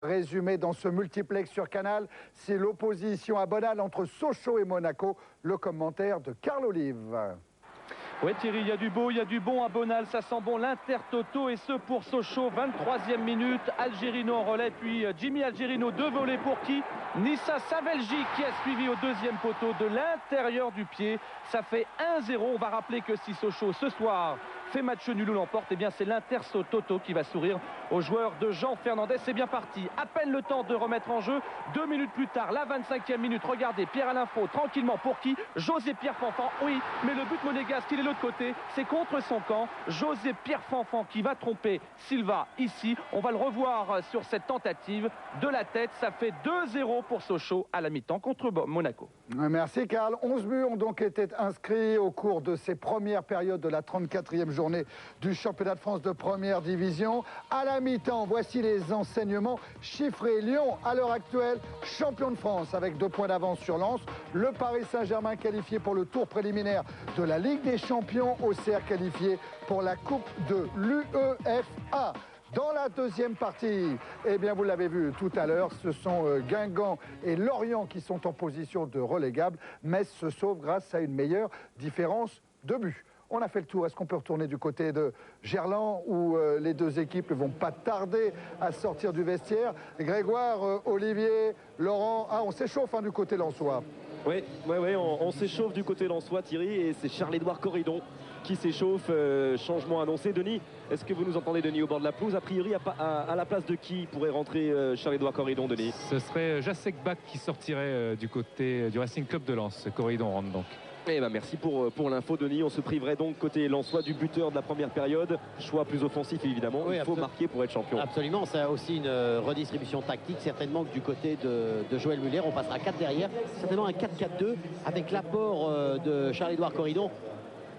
Résumé dans ce multiplex sur Canal, c'est l'opposition à Bonal entre Sochaux et Monaco. Le commentaire de Carl Olive. Oui Thierry, il y a du beau, il y a du bon à Bonal, ça sent bon l'Inter Toto et ce pour Sochaux, 23e minute, Algerino en relais, puis Jimmy Algerino, 2 volets pour qui? Nissa Savelji qui a suivi au deuxième poteau de l'intérieur du pied, ça fait 1-0. On va rappeler que si Sochaux ce soir fait match nul ou l'emporte, eh bien c'est l'Inter Toto qui va sourire aux joueurs de Jean Fernandez. C'est bien parti, à peine le temps de remettre en jeu, 2 minutes plus tard, la 25e minute, regardez, Pierre-Alain Faux, tranquillement pour qui? José-Pierre Fanfan, oui, mais le but monégasque, il est de l'autre côté, c'est contre son camp, José-Pierre Fanfan qui va tromper Silva ici, on va le revoir sur cette tentative de la tête, ça fait 2-0 pour Sochaux à la mi-temps contre Monaco. Merci Karl. 11 buts ont donc été inscrits au cours de ces premières périodes de la 34e journée du championnat de France de première division. À la mi-temps, voici les enseignements chiffrés. Lyon, à l'heure actuelle, champion de France avec 2 points d'avance sur Lens. Le Paris Saint-Germain qualifié pour le tour préliminaire de la Ligue des Champions. Auxerre qualifié pour la Coupe de l'UEFA. Dans la deuxième partie, eh bien vous l'avez vu tout à l'heure, ce sont Guingamp et Lorient qui sont en position de relégable. Metz se sauve grâce à une meilleure différence de but. On a fait le tour. Est-ce qu'on peut retourner du côté de Gerland où les deux équipes ne vont pas tarder à sortir du vestiaire? Grégoire, Olivier, Laurent, on s'échauffe du côté lensois. Oui, on s'échauffe du côté lensois, Thierry, et c'est Charles-Édouard Corridon qui s'échauffe. Changement annoncé. Denis, est-ce que vous nous entendez, Denis, au bord de la pelouse? A priori, à la place de qui pourrait rentrer Charles-Édouard Corridon, Denis? Ce serait Jacek Bach qui sortirait du côté du Racing Club de Lens. Corridon rentre donc. Eh ben merci pour l'info, Denis. On se priverait donc côté lensois du buteur de la première période. Choix plus offensif, évidemment. Oui, il faut marquer pour être champion. Absolument, c'est aussi une redistribution tactique. Certainement que du côté de Joël Muller, on passera 4 derrière. Certainement un 4-4-2 avec l'apport de Charles-Édouard Corridon.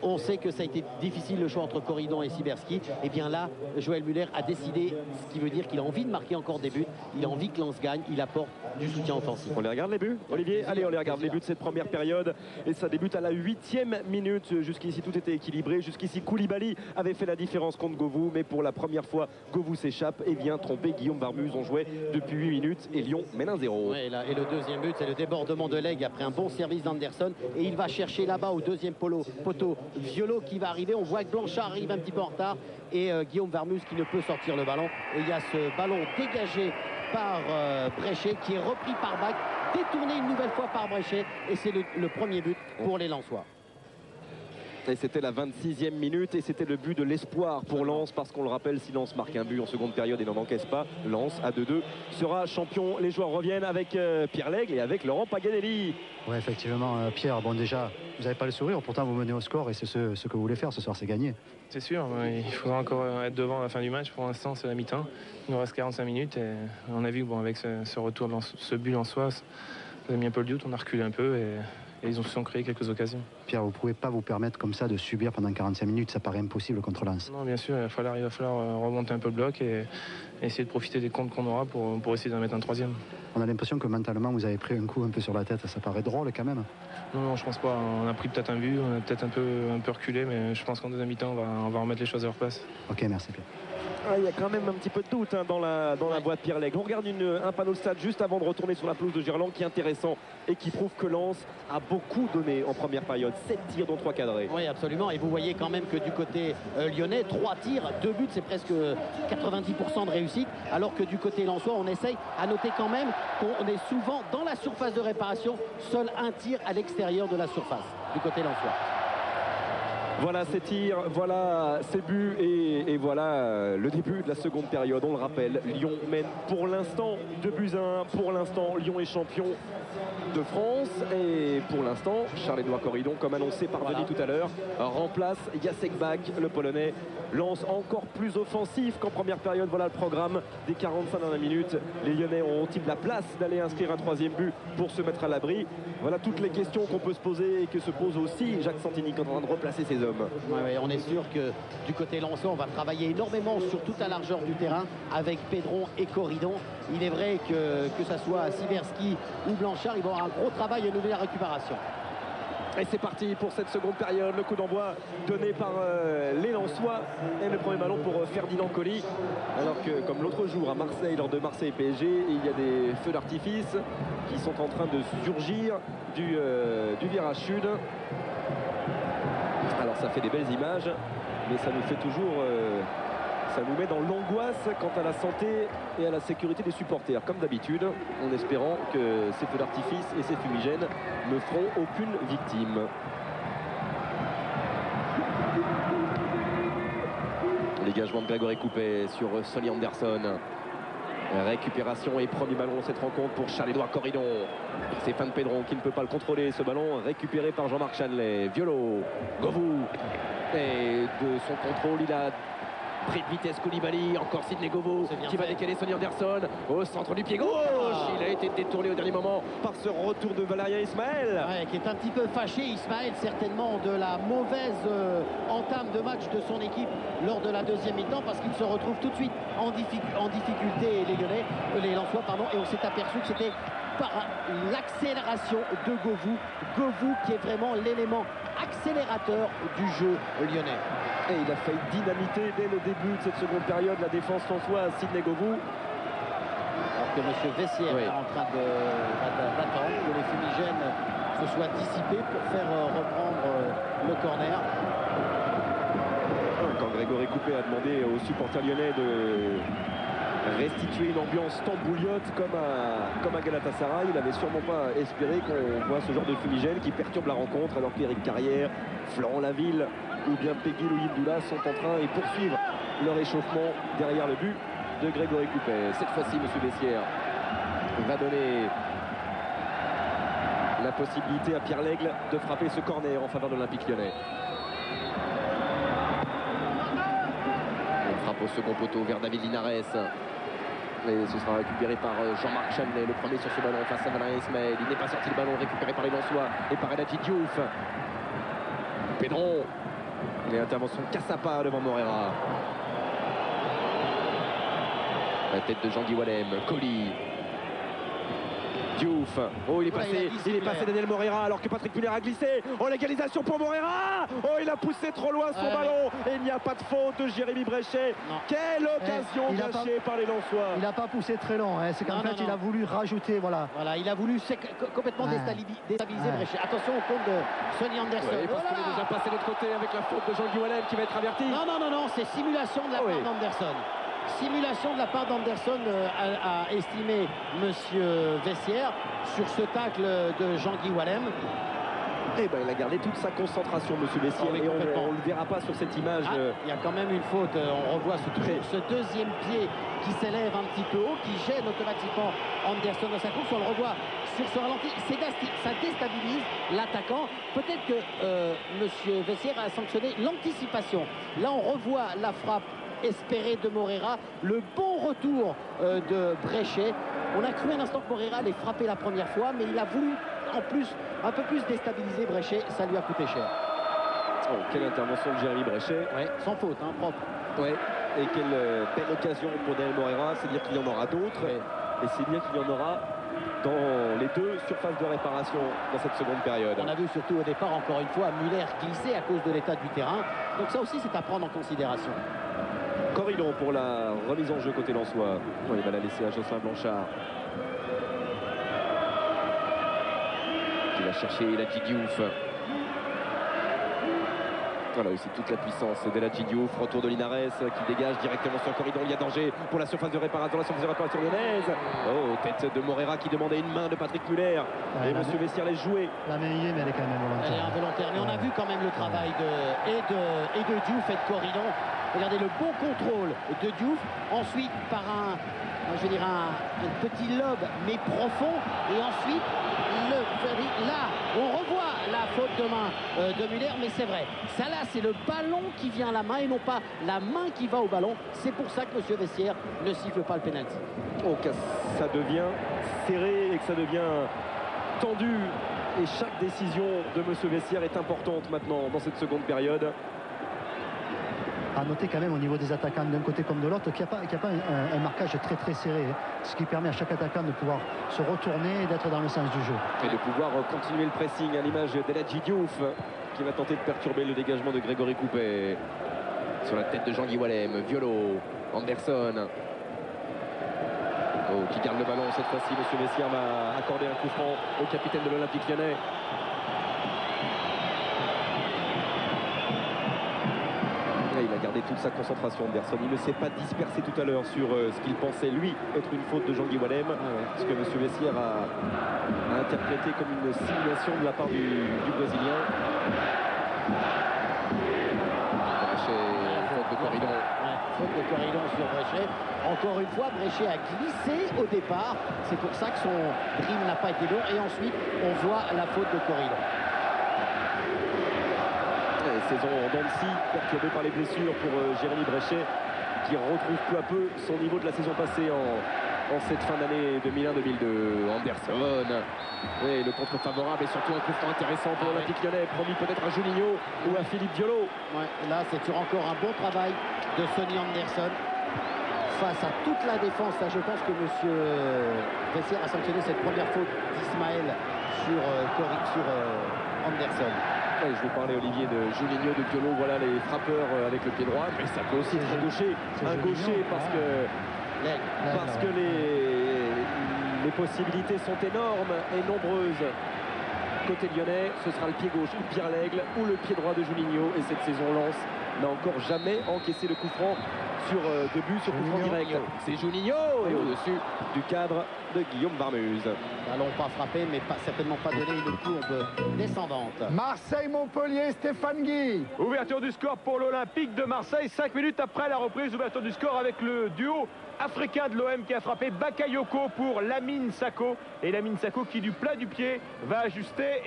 On sait que ça a été difficile le choix entre Corridon et Sibierski. Et bien là, Joël Muller a décidé, ce qui veut dire qu'il a envie de marquer encore des buts. Il a envie que Lens gagne. Il apporte du soutien offensif. On les regarde les buts, Olivier? Allez, on les regarde les buts de cette première période. Et ça débute à la 8e minute. Jusqu'ici, tout était équilibré. Jusqu'ici, Koulibaly avait fait la différence contre Govou. Mais pour la première fois, Govou s'échappe et vient tromper Guillaume Varmuz. On jouait depuis 8 minutes et Lyon mène 1-0. Ouais, et le deuxième but, c'est le débordement de Legge après un bon service d'Anderson. Et il va chercher là-bas au deuxième poteau Violo qui va arriver. On voit que Blanchard arrive un petit peu en retard et Guillaume Varmuz qui ne peut sortir le ballon. Et il y a ce ballon dégagé par Bréchet qui est repris par Bach, détourné une nouvelle fois par Bréchet, et c'est le premier but pour les Lensois. Et c'était la 26e minute et c'était le but de l'espoir pour Lens, parce qu'on le rappelle, si Lens marque un but en seconde période et n'en encaisse pas, Lens à 2-2 sera champion. Les joueurs reviennent avec Pierre Lègle et avec Laurent Paganelli. Oui, effectivement, Pierre, bon déjà, vous n'avez pas le sourire, pourtant vous menez au score et c'est ce que vous voulez faire ce soir, c'est gagner. C'est sûr, il faudra encore être devant à la fin du match. Pour l'instant, c'est la mi-temps. Il nous reste 45 minutes et on a vu que avec ce retour, ce but en soi, ça a mis un peu le doute, on a reculé un peu et ils ont se sont créés quelques occasions. Pierre, vous ne pouvez pas vous permettre comme ça de subir pendant 45 minutes, ça paraît impossible contre Lens. Non, bien sûr, il va falloir remonter un peu le bloc et essayer de profiter des comptes qu'on aura pour essayer d'en mettre un troisième. On a l'impression que mentalement vous avez pris un coup un peu sur la tête, ça paraît drôle quand même. Non, je pense pas, on a pris peut-être un but, on a peut-être un peu reculé, mais je pense qu'en deuxième mi-temps on va remettre les choses à leur place. Ok, merci Pierre. Il y a quand même un petit peu de doute dans la voix de Pierre Lègle. On regarde un panneau de stade juste avant de retourner sur la pelouse de Gerland qui est intéressant et qui prouve que Lens a beaucoup donné en première période. 7 tirs dont 3 cadrés. Oui, absolument. Et vous voyez quand même que du côté lyonnais, 3 tirs, 2 buts, c'est presque 90% de réussite. Alors que du côté lensois, on essaye, à noter quand même qu'on est souvent dans la surface de réparation. Seul un tir à l'extérieur de la surface du côté lensois. Voilà ces tirs, voilà ces buts et voilà le début de la seconde période. On le rappelle, Lyon mène pour l'instant 2-1. Pour l'instant, Lyon est champion de France. Et pour l'instant, Charles-Édouard Corridon, comme annoncé par Denis tout à l'heure, remplace Jacek Bach, le Polonais. Lance encore plus offensif qu'en première période. Voilà le programme des 45 dernières minutes. Les Lyonnais ont-ils la place d'aller inscrire un troisième but pour se mettre à l'abri? Voilà toutes les questions qu'on peut se poser et que se pose aussi Jacques Santini quand on est en train de replacer ses hommes. Ouais, on est sûr que du côté lensois, on va travailler énormément sur toute la largeur du terrain avec Pedron et Corridon. Il est vrai que ça soit Sibierski ou Blanchard, ils vont avoir un gros travail à nouveau la récupération. Et c'est parti pour cette seconde période. Le coup d'envoi donné par les Lensois. Et le premier ballon pour Ferdinand Coly. Alors que, comme l'autre jour à Marseille, lors de Marseille PSG, il y a des feux d'artifice qui sont en train de surgir du virage sud. Alors ça fait des belles images, mais ça nous fait toujours... ça nous met dans l'angoisse quant à la santé et à la sécurité des supporters, comme d'habitude, en espérant que ces feux d'artifice et ces fumigènes ne feront aucune victime. Dégagement de Grégory Coupet sur Sonny Anderson. Récupération et premier ballon dans cette rencontre pour Charles-Édouard Corridon. C'est Fan Pedron qui ne peut pas le contrôler. Ce ballon récupéré par Jean-Marc Chanlet. Violo, Govou. Et de son contrôle, il a pris de vitesse Koulibaly, encore Sidney Govou qui va décaler Sonny Anderson au centre du pied gauche. Il a été détourné au dernier moment par ce retour de Valérien Ismaël. Ouais, qui est un petit peu fâché, Ismaël, certainement de la mauvaise entame de match de son équipe lors de la deuxième mi-temps, parce qu'il se retrouve tout de suite en difficulté, les Lensois, pardon, et on s'est aperçu que c'était par l'accélération de Govou qui est vraiment l'élément accélérateur du jeu lyonnais. Et il a failli dynamiter dès le début de cette seconde période la défense lensoise, Sidney Govou. Alors que M. Vessière est en train d'attendre que les fumigènes se soient dissipés pour faire reprendre le corner. Quand Grégory Coupet a demandé aux supporters lyonnais de restituer une ambiance tambouliote comme à Galatasaray, il n'avait sûrement pas espéré qu'on voit ce genre de fumigène qui perturbe la rencontre, alors qu'Éric Carrière, Florent Laville ou bien Peggy Louis-Doula sont en train et poursuivre leur échauffement derrière le but de Grégory Coupet. Cette fois-ci, M. Vessière va donner la possibilité à Pierre Lègle de frapper ce corner en faveur de l'Olympique lyonnais. On frappe au second poteau vers David Linares. Et ce sera récupéré par Jean-Marc Chanlet, le premier sur ce ballon face à Valérien Ismaël. Il n'est pas sorti le ballon, récupéré par les Lensois et par El Hadji Diouf. Pedron. Et intervention Cassapa devant Morera. La tête de Jean-Guy Wallem, Coly. Diouf. Oh, il est passé Daniel Morera alors que Patrick Muller a glissé. Oh, l'égalisation pour Morera. Oh, il a poussé trop loin son ballon. Et il n'y a pas de faute de Jérémy Bréchet. Non. Quelle occasion gâchée par les Lensois. Il n'a pas poussé très long. Hein. C'est qu'en fait, il a voulu rajouter. Voilà, il a voulu complètement déstabiliser Bréchet. Attention au compte de Sonny Anderson. Ouais, parce qu'il est déjà passé de l'autre côté avec la faute de Jean-Guy Wallem qui va être averti. Non, c'est simulation de la part d'Anderson. Simulation de la part d'Anderson, a estimé Monsieur Vessière sur ce tacle de Jean-Guy Wallem. Eh ben, il a gardé toute sa concentration, Monsieur Vessière, et on ne le verra pas sur cette image. Il y a quand même une faute. On revoit ce deuxième pied qui s'élève un petit peu haut, qui gêne automatiquement Anderson dans sa course. On le revoit sur ce ralenti. Ça déstabilise l'attaquant. Peut-être que Monsieur Vessière a sanctionné l'anticipation. Là, on revoit la frappe espéré de Morera, le bon retour de Bréchet. On a cru un instant que Morera allait frapper la première fois, mais il a voulu en plus un peu plus déstabiliser Bréchet. Ça lui a coûté cher. Oh, quelle intervention de Jérémy Bréchet. Ouais, sans faute, hein, propre. Ouais. Et quelle belle occasion pour Daniel Morera. C'est dire qu'il y en aura d'autres. Ouais. Et c'est dire qu'il y en aura dans les deux surfaces de réparation dans cette seconde période. On a vu surtout au départ, encore une fois, Muller glisser à cause de l'état du terrain. Donc ça aussi, c'est à prendre en considération. Corridon pour la remise en jeu côté lensois. Il va la laisser à Jocelyn Blanchard. Qui va chercher El Hadji Diouf. Voilà, c'est toute la puissance d'El Hadji Diouf. Retour de Linares qui dégage directement sur Corridon. Il y a danger pour la surface de réparation. La surface de réparation lyonnaise. Oh, tête de Morera qui demandait une main de Patrick Muller. Et Monsieur Vessière laisse jouer. La main y est, mais elle est quand même involontaire. Elle est involontaire. Mais on a vu quand même le travail de Diouf et de Corridon. Regardez le bon contrôle de Diouf. Ensuite, par un petit lobe, mais profond. Et ensuite, là, on revoit la faute de main de Muller. Mais c'est vrai, ça là, c'est le ballon qui vient à la main et non pas la main qui va au ballon. C'est pour ça que M. Vessière ne siffle pas le pénalty. Oh, que ça devient serré et que ça devient tendu. Et chaque décision de M. Vessière est importante maintenant dans cette seconde période. À noter quand même au niveau des attaquants d'un côté comme de l'autre qu'il n'y a pas un marquage très serré, hein, ce qui permet à chaque attaquant de pouvoir se retourner et d'être dans le sens du jeu. Et de pouvoir continuer le pressing à l'image d'Eladji Diouf qui va tenter de perturber le dégagement de Grégory Coupet. Sur la tête de Jean-Guy Wallem, Violo, Anderson. Oh, qui garde le ballon cette fois-ci. Monsieur Messière va accorder un coup franc au capitaine de l'Olympique Lyonnais. Là, il a gardé toute sa concentration, Anderson. Il ne s'est pas dispersé tout à l'heure sur ce qu'il pensait, lui, être une faute de Jean-Guy Wallem. Ce que monsieur Messière a interprété comme une simulation de la part du Brésilien. Faute de Corridon. Faute de Corridon sur Bréchet. Encore une fois, Bréchet a glissé au départ. C'est pour ça que son dribble n'a pas été long. Et ensuite, on voit la faute de Corridon. Saison en dents de scie, perturbée par les blessures pour Jérémy Bréchet, qui retrouve peu à peu son niveau de la saison passée en cette fin d'année 2001-2002. Anderson, et le contre favorable et surtout un coup franc intéressant pour l'Olympique Lyonnais, promis peut-être à Juninho ou à Philippe Violo. Ouais, là, c'est encore un bon travail de Sonny Anderson face à toute la défense. Là, je pense que monsieur Vessière a sanctionné cette première faute d'Ismaël sur Anderson. Ouais, je vous parlais, Olivier, de Juninho, de Violo. Voilà les frappeurs avec le pied droit, mais ça peut aussi être un gaucher parce que les possibilités sont énormes et nombreuses. Côté lyonnais, ce sera le pied gauche ou Pierre Lègle ou le pied droit de Juninho. Et cette saison, Lens n'a encore jamais encaissé le coup franc sur deux buts sur coup franc direct. C'est Juninho et au-dessus du cadre de Guillaume Varmuse. Ballon pas frappé, mais certainement pas donné une courbe descendante. Marseille-Montpellier, Stéphane Guy. Ouverture du score pour l'Olympique de Marseille. 5 minutes après la reprise, ouverture du score avec le duo africain de l'OM qui a frappé Bakayoko pour Lamine Sako. Et Lamine Sako qui du plat du pied va ajuster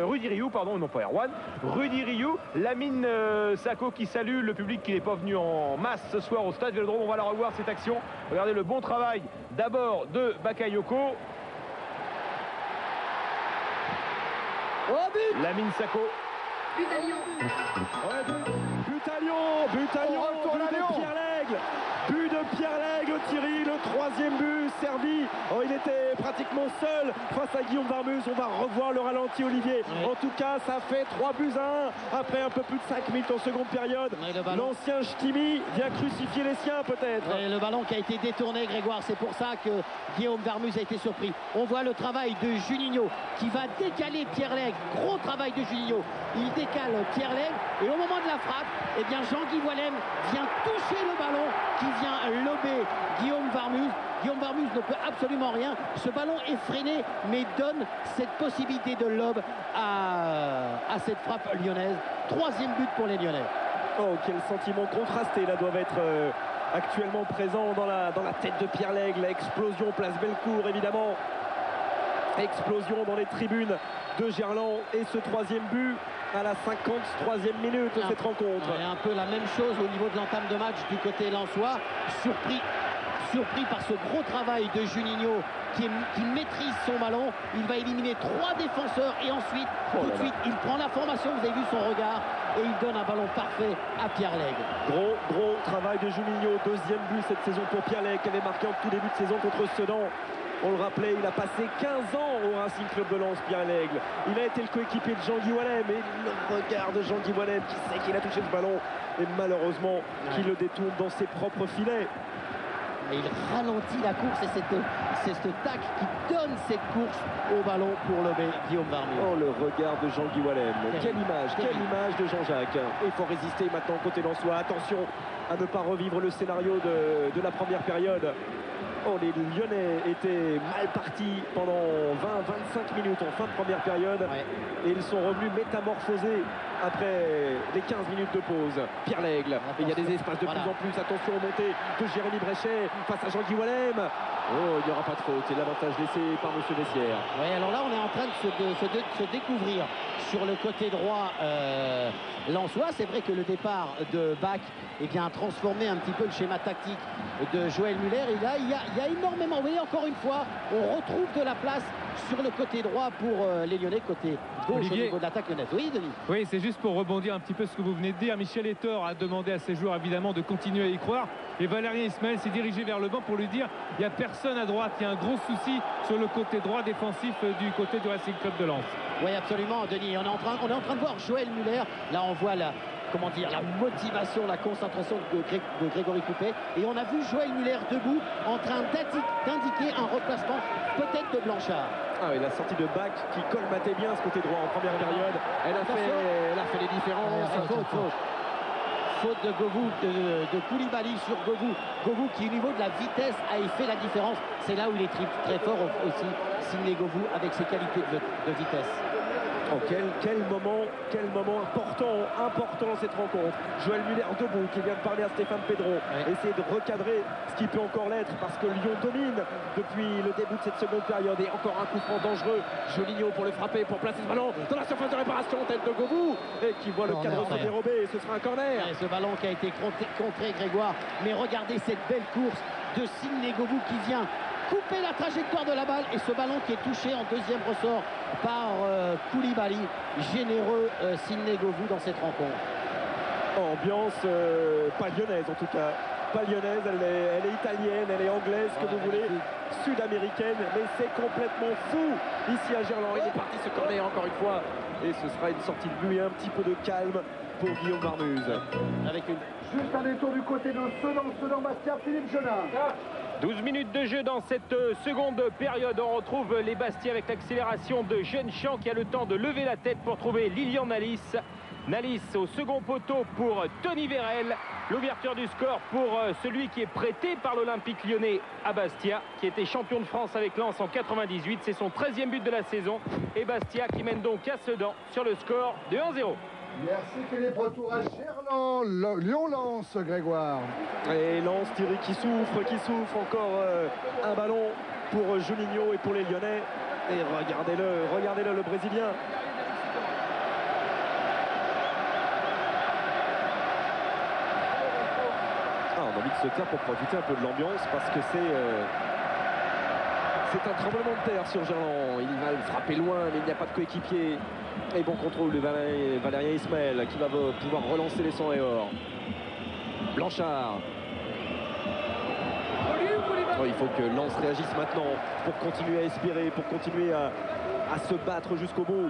Rudy Rioux, Rudy Rioux. Lamine Sako qui salue le public qui n'est pas venu en masse ce soir au stade Vélodrome. On va la revoir cette action. Regardez le bon travail d'abord de Bakayoko. Oh, but Lamine Sako. Butalion, but de Pierre Lègle. But de Pierre Lègle, Thierry, le troisième but servi. Oh, il était pratiquement seul face à Guillaume Varmuse. On va revoir le ralenti, Olivier. Oui. En tout cas, ça fait 3-1 après un peu plus de 5 minutes en seconde période. L'ancien Ch'timi vient crucifier les siens peut-être. Le ballon qui a été détourné, Grégoire, c'est pour ça que Guillaume Varmuse a été surpris. On voit le travail de Juninho qui va décaler Pierre Lègle. Gros travail de Juninho. Il décale Pierre Lègle et au moment de la frappe, eh bien Jean-Guy Wallem vient toucher le ballon qui vient lober Guillaume Varmuse. Guillaume Varmuse ne peut absolument rien. Ce ballon est freiné, mais donne cette possibilité de lob à cette frappe lyonnaise. Troisième but pour les Lyonnais. Oh, quel sentiment contrasté là doivent être actuellement présents dans la tête de Pierre Lègle. Explosion place Bellecour évidemment. Explosion dans les tribunes de Gerland et ce troisième but à la 53e minute de cette rencontre. Et un peu la même chose au niveau de l'entame de match du côté lensois. Surpris par ce gros travail de Juninho qui maîtrise son ballon. Il va éliminer 3 défenseurs et ensuite, tout de suite, il prend la formation. Vous avez vu son regard et il donne un ballon parfait à Pierre Lègle. Gros travail de Juninho. Deuxième but cette saison pour Pierre Lègle qui avait marqué en tout début de saison contre Sedan. On le rappelait, il a passé 15 ans au Racing Club de Lens, Pierre Lègle. Il a été le coéquipier de Jean-Guy Wallem. Et le regard de Jean-Guy Wallem qui sait qu'il a touché ce ballon. Et malheureusement, qui le détourne dans ses propres filets. Et il ralentit la course et c'est ce tac qui donne cette course au ballon pour lever Guillaume Varmuse. Oh, le regard de Jean-Guy Wallem. Quelle image de Jean-Jacques. Il faut résister maintenant côté lensois. Attention à ne pas revivre le scénario de la première période. Oh, les Lyonnais étaient mal partis pendant 20-25 minutes en fin de première période. Et ils sont revenus métamorphosés après les 15 minutes de pause. Pierre Lègle, il y a des espaces de plus en plus. Attention aux montées de Jérémy Bréchet face à Jean-Guy Wallem. Oh, il n'y aura pas de faute. C'est l'avantage laissé par M. Vessière. Oui, alors là, on est en train de se découvrir sur le côté droit lensois. C'est vrai que le départ de Bach a transformé un petit peu le schéma tactique de Joël Muller. Et là, il il y a énormément. Vous voyez, encore une fois, on retrouve de la place sur le côté droit pour les Lyonnais, côté gauche Olivier. au niveau de l'attaque lyonnaise. Oui, Denis. Oui, c'est juste pour rebondir un petit peu ce que vous venez de dire. Michel Etor a demandé à ses joueurs évidemment de continuer à y croire. Et Valérien Ismaël s'est dirigé vers le banc pour lui dire il n'y a personne à droite. Il y a un gros souci sur le côté droit défensif du côté du Racing Club de Lens. Oui, absolument, Denis. On est en train de voir Joël Muller. Là, on voit la motivation, la concentration de Grégory Coupet. Et on a vu Joël Muller debout en train d'indiquer un replacement peut-être de Blanchard. Ah oui, la sortie de Bach qui colmatait bien ce côté droit en première période. Elle a fait les différences. Faute de Govou, de Koulibaly sur Govou. Govou qui, au niveau de la vitesse, a fait la différence. C'est là où il est très fort aussi, Sidney Govou, avec ses qualités de vitesse. Oh, quel moment important dans cette rencontre. Joël Muller debout qui vient de parler à Stéphane Pedro. Essayer de recadrer ce qui peut encore l'être parce que Lyon domine depuis le début de cette seconde période. Et encore un coup franc dangereux. Juninho pour le frapper, pour placer ce ballon dans la surface de réparation, tête de Govou et qui voit le cadre se dérober. Et ce sera un corner. Et ce ballon qui a été contré, Grégoire. Mais regardez cette belle course de Sidney Govou qui vient couper la trajectoire de la balle et ce ballon qui est touché en deuxième ressort par Koulibaly. Généreux Sidney Govou dans cette rencontre. Ambiance pas lyonnaise en tout cas. Pas lyonnaise, elle est italienne, elle est anglaise, que vous voulez, sud-américaine, mais c'est complètement fou ici à Gerland. Il est parti se corner encore une fois et ce sera une sortie de but et un petit peu de calme pour Guillaume Varmuse. Avec une... Juste un détour du côté de Sedan-Bastia, Philippe Jeunin. 12 minutes de jeu dans cette seconde période. On retrouve les Bastiais avec l'accélération de Jeune-Champ qui a le temps de lever la tête pour trouver Lilian Nalis. Nalis au second poteau pour Tony Vérel. L'ouverture du score pour celui qui est prêté par l'Olympique Lyonnais à Bastia, qui était champion de France avec Lens en 98. C'est son 13e but de la saison. Et Bastia qui mène donc à Sedan sur le score de 1-0. Merci Philippe, retour à Gerland, Lyon-Lens, Grégoire. Et Lens, Thierry qui souffre, encore un ballon pour Juninho et pour les Lyonnais. Et regardez-le, le Brésilien. Ah, on a envie de se taire pour profiter un peu de l'ambiance parce que c'est un tremblement de terre sur Gerland. Il va le frapper loin, mais il n'y a pas de coéquipier. Et bon contrôle de Valérien Ismaël qui va pouvoir relancer les 100 et or. Blanchard. Oh, il faut que Lens réagisse maintenant pour continuer à espérer, pour continuer à se battre jusqu'au bout.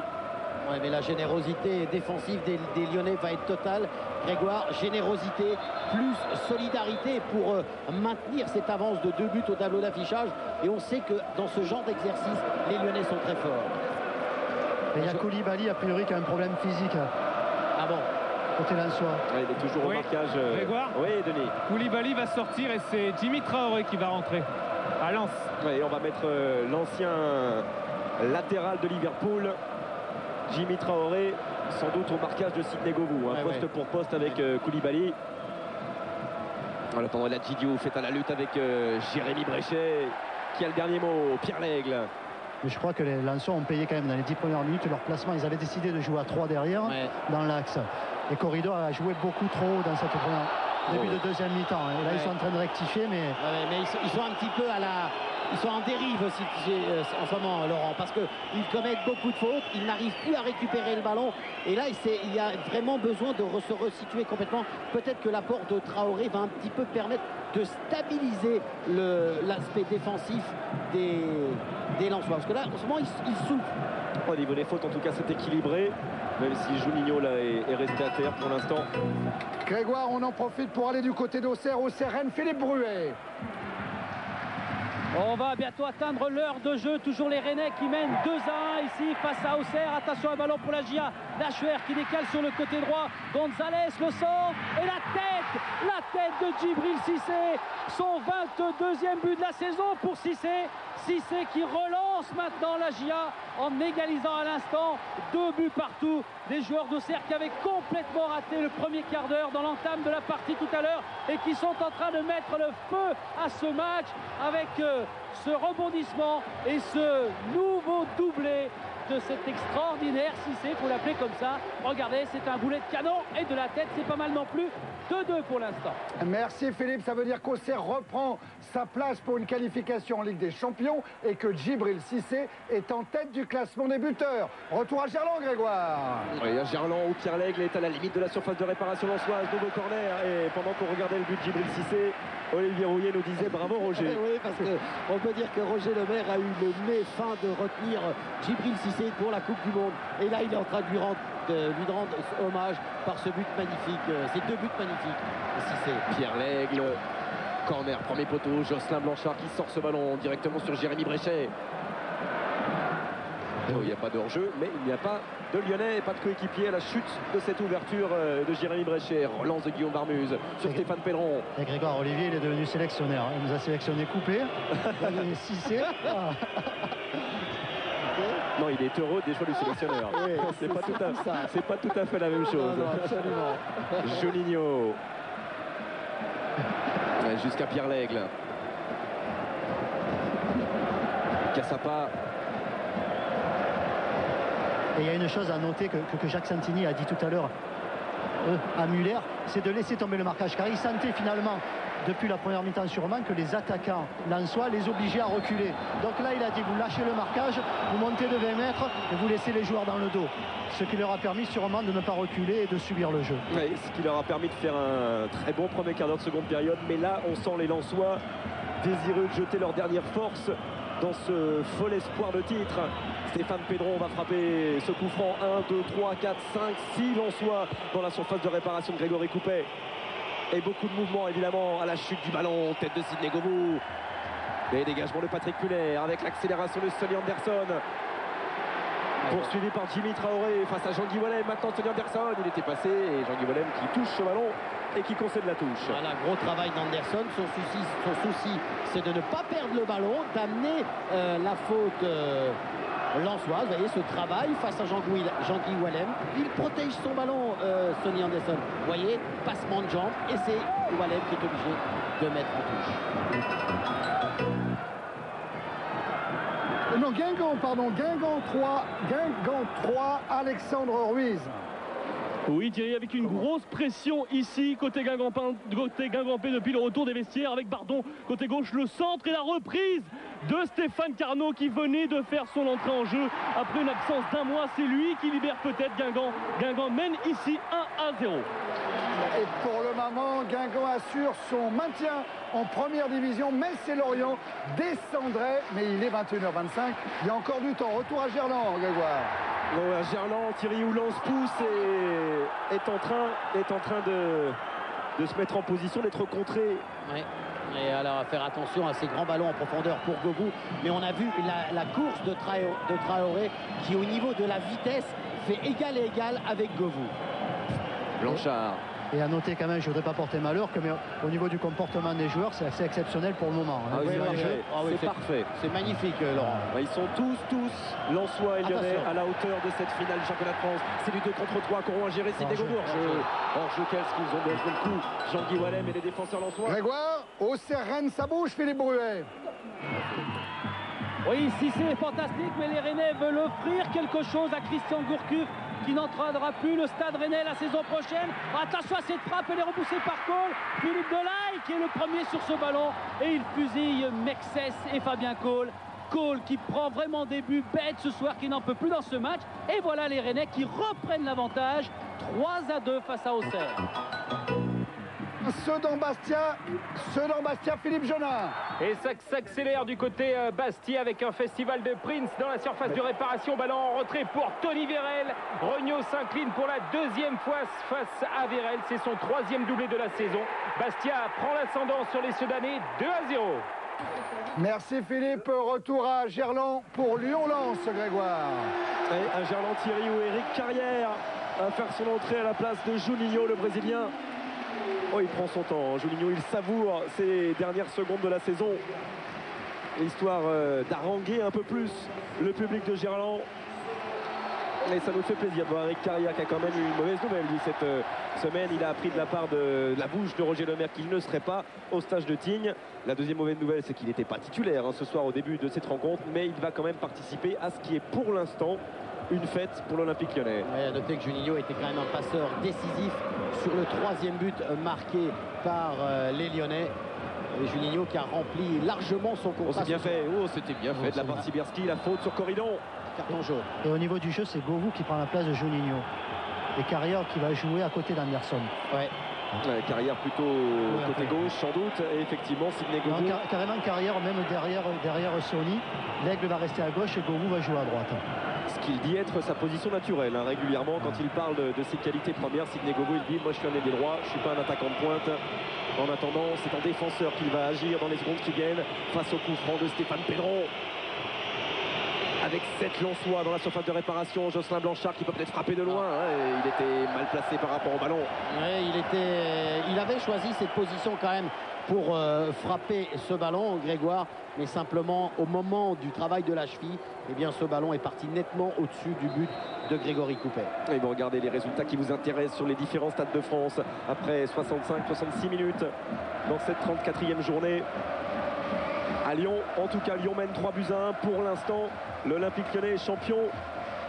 Ouais, mais la générosité défensive des Lyonnais va être totale. Grégoire, générosité plus solidarité pour maintenir cette avance de 2 buts au tableau d'affichage. Et on sait que dans ce genre d'exercice, les Lyonnais sont très forts. Et il y a Koulibaly, a priori, qui a un problème physique. Ah bon? Côté Lensois. Ouais, il est toujours au marquage. Grégoire. Oui, Denis. Koulibaly va sortir et c'est Jimmy Traoré qui va rentrer à Lens. Ouais, on va mettre l'ancien latéral de Liverpool, Jimmy Traoré, sans doute au marquage de Sidney Govou, poste pour poste avec Koulibaly. En attendant, la Gidio fait à la lutte avec Jérémy Bréchet, qui a le dernier mot, Pierre Lègle. Mais je crois que les Lensois ont payé quand même dans les 10 premières minutes leur placement. Ils avaient décidé de jouer à 3 derrière, dans l'axe. Et Corridor a joué beaucoup trop haut dans cette première début de deuxième mi-temps. Et là, ils sont en train de rectifier, mais... mais ils sont un petit peu à la... Ils sont en dérive aussi en ce moment, Laurent, parce qu'ils commettent beaucoup de fautes, ils n'arrivent plus à récupérer le ballon. Et là, il y a vraiment besoin de se resituer complètement. Peut-être que l'apport de Traoré va un petit peu permettre de stabiliser l'aspect défensif des Lensois. Parce que là, en ce moment, ils souffrent. Au niveau des fautes, en tout cas, c'est équilibré. Même si Juninho là est resté à terre pour l'instant. Grégoire, on en profite pour aller du côté d'Auxerre, Rennes, Philippe Bruet. On va bientôt atteindre l'heure de jeu. Toujours les Rennais qui mènent 2-1 ici face à Auxerre. Attention à un ballon pour la GIA. Lachuer qui décale sur le côté droit. Gonzalez, le centre. Et la tête de Djibril Cissé. Son 22e but de la saison pour Cissé. Cissé qui relance maintenant la GIA en égalisant à l'instant 2 buts partout. Des joueurs d'Auxerre qui avaient complètement raté le premier quart d'heure dans l'entame de la partie tout à l'heure et qui sont en train de mettre le feu à ce match avec ce rebondissement et ce nouveau doublé de cet extraordinaire Cissé, il faut l'appeler comme ça. Regardez, c'est un boulet de canon et de la tête, c'est pas mal non plus. 2-2 pour l'instant. Merci Philippe, ça veut dire qu'Auxerre reprend sa place pour une qualification en Ligue des Champions et que Djibril Cissé est en tête du classement des buteurs. Retour à Gerland, Grégoire. Oui, à Gerland où Pierre Lègle est à la limite de la surface de réparation lensoise, nouveau corner, et pendant qu'on regardait le but de Djibril Cissé, Olivier Rouillet nous disait bravo Roger. Oui, parce qu'on peut dire que Roger Lemaire a eu le nez fin de retenir Djibril Cissé pour la Coupe du Monde. Et là, il est en train de lui rendre hommage par ce but magnifique, ces 2 buts magnifiques. Cissé. Pierre Lègle, corner, premier poteau, Jocelyn Blanchard qui sort ce ballon directement sur Jérémy Bréchet. Oh, il n'y a pas de hors-jeu, mais il n'y a pas de Lyonnais et pas de coéquipier à la chute de cette ouverture de Jérémy Bréchet. Relance de Guillaume Varmuse sur Stéphane Pédron. Et Grégoire Olivier, il est devenu sélectionneur. Il nous a sélectionné coupé. Cissé. Non, il est heureux des choix du sélectionneur. Oui, c'est pas tout à fait la même chose. Non, absolument. Juninho. Jusqu'à Pierre Lègle. Cassapa. Et il y a une chose à noter que Jacques Santini a dit tout à l'heure à Muller, c'est de laisser tomber le marquage, car il sentait finalement depuis la première mi-temps sûrement que les attaquants lensois les obligeaient à reculer. Donc là il a dit vous lâchez le marquage, vous montez de 20 mètres et vous laissez les joueurs dans le dos, ce qui leur a permis sûrement de ne pas reculer et de subir le jeu. Oui, ce qui leur a permis de faire un très bon premier quart d'heure de seconde période, mais là on sent les Lensois désireux de jeter leur dernière force dans ce fol espoir de titre. Stéphane Pédron va frapper ce coup franc. 1, 2, 3, 4, 5, 6 Lensois dans la surface de réparation de Grégory Coupet. Et beaucoup de mouvements évidemment à la chute du ballon. Tête de Sidney Govou. Et dégagement de Patrick Muller avec l'accélération de Sonny Anderson. Poursuivi par Jimmy Traoré face à Jean-Guy Wallem. Maintenant Sonny Anderson, il était passé et Jean-Guy Wallem qui touche ce ballon et qui concède la touche. Voilà, gros travail d'Anderson. Son souci, c'est de ne pas perdre le ballon, d'amener la faute lensoise. Vous voyez ce travail face à Jean-Guy Wallem. Il protège son ballon, Sonny Anderson. Vous voyez, passement de jambe et c'est Wallem qui est obligé de mettre en touche. Non, Guingamp, pardon, Guingamp 3, Alexandre Ruiz. Oui Thierry, avec une grosse pression ici côté Guingampais depuis le retour des vestiaires avec Bardon côté gauche, le centre et la reprise de Stéphane Carnot qui venait de faire son entrée en jeu après une absence d'1 mois. C'est lui qui libère peut-être Guingamp. Guingamp mène ici 1-0. Et pour le moment, Guingamp assure son maintien en première division, mais c'est Lorient descendrait, mais il est 21h25, il y a encore du temps. Retour à Gerland, Grégoire. Bon, à Gerland, Thierry Oulance pousse et est en train de se mettre en position, d'être contré. Ouais. Et alors à faire attention à ces grands ballons en profondeur pour Govou. Mais on a vu la course de Traoré qui au niveau de la vitesse fait égal et égal avec Govou. Blanchard. Et à noter quand même, je ne voudrais pas porter malheur, que mais au niveau du comportement des joueurs, c'est assez exceptionnel pour le moment. Ah oui, c'est parfait. C'est magnifique, Laurent. Ils sont tous, Lensois et Lyonnais à la hauteur de cette finale du championnat de France. C'est du 2 contre 3 qu'auront à gérer Sidney Govou. Hors-jeu, qu'est-ce qu'ils ont donné le coup. Jean-Guy Wallem et les défenseurs lensois. Grégoire, Auxerre-Rennes, ça bouge, Philippe Bruet. Oui, si c'est fantastique, mais les Rennais veulent offrir quelque chose à Christian Gourcuff qui n'entraînera plus le Stade Rennais la saison prochaine. Attention à cette frappe, elle est repoussée par Cole. Philippe Delahaye qui est le premier sur ce ballon et il fusille Mexès et Fabien Cole. Cole qui prend vraiment des buts bêtes ce soir, qui n'en peut plus dans ce match. Et voilà les Rennais qui reprennent l'avantage. 3-2 face à Auxerre. Sedan-Bastia, Philippe Jonin. Et ça s'accélère du côté Bastia avec un festival de Prince dans la surface de réparation. Ballon en retrait pour Tony Vérel. Regnault s'incline pour la 2e fois face à Vérel. C'est son 3e doublé de la saison. Bastia prend l'ascendant sur les Sedanais, 2-0. Merci Philippe. Retour à Gerland pour Lyon-Lens, Grégoire. Et à Gerland, Thierry, où Eric Carrière va faire son entrée à la place de Juninho, le Brésilien. Oh, il prend son temps, Juninho, il savoure ces dernières secondes de la saison, histoire d'haranguer un peu plus le public de Gerland. Et ça nous fait plaisir de voir Eric Carrière qui a quand même eu une mauvaise nouvelle. Lui, cette semaine, il a appris de la part de la bouche de Roger Lemaire qu'il ne serait pas au stage de Tignes. La deuxième mauvaise nouvelle, c'est qu'il n'était pas titulaire ce soir au début de cette rencontre, mais il va quand même participer à ce qui est pour l'instant une fête pour l'Olympique Lyonnais. Ouais, à noter que Juninho était quand même un passeur décisif sur le troisième but marqué par les Lyonnais. Et Juninho qui a rempli largement son contrat. C'est bien fait, c'était bien fait de la part de Sibierski, la faute sur Corridon. Carton jaune. Et au niveau du jeu, c'est Govou qui prend la place de Juninho. Et Carrière qui va jouer à côté d'Anderson. Ouais. Carrière plutôt côté gauche sans doute, et effectivement Sidney Govou. Carrément Carrière, même derrière Sony. L'Aigle va rester à gauche et Govou va jouer à droite. Ce qu'il dit être sa position naturelle, régulièrement quand il parle de ses qualités premières. Sidney Govou, il dit moi je suis un ailier droit, je suis pas un attaquant de pointe. En attendant, c'est en défenseur qu'il va agir dans les secondes qui viennent face au coup franc de Stéphane Pedron. Avec 7 Lensois dans la surface de réparation, Jocelyn Blanchard qui peut peut-être frapper de loin. Et il était mal placé par rapport au ballon. Ouais, il avait choisi cette position quand même pour frapper ce ballon, Grégoire. Mais simplement, au moment du travail de la cheville, eh bien, ce ballon est parti nettement au-dessus du but de Grégory Coupet. Et bon, regardez les résultats qui vous intéressent sur les différents stades de France après 65-66 minutes dans cette 34e journée. À Lyon, en tout cas, Lyon mène 3-1 pour l'instant. L'Olympique Lyonnais est champion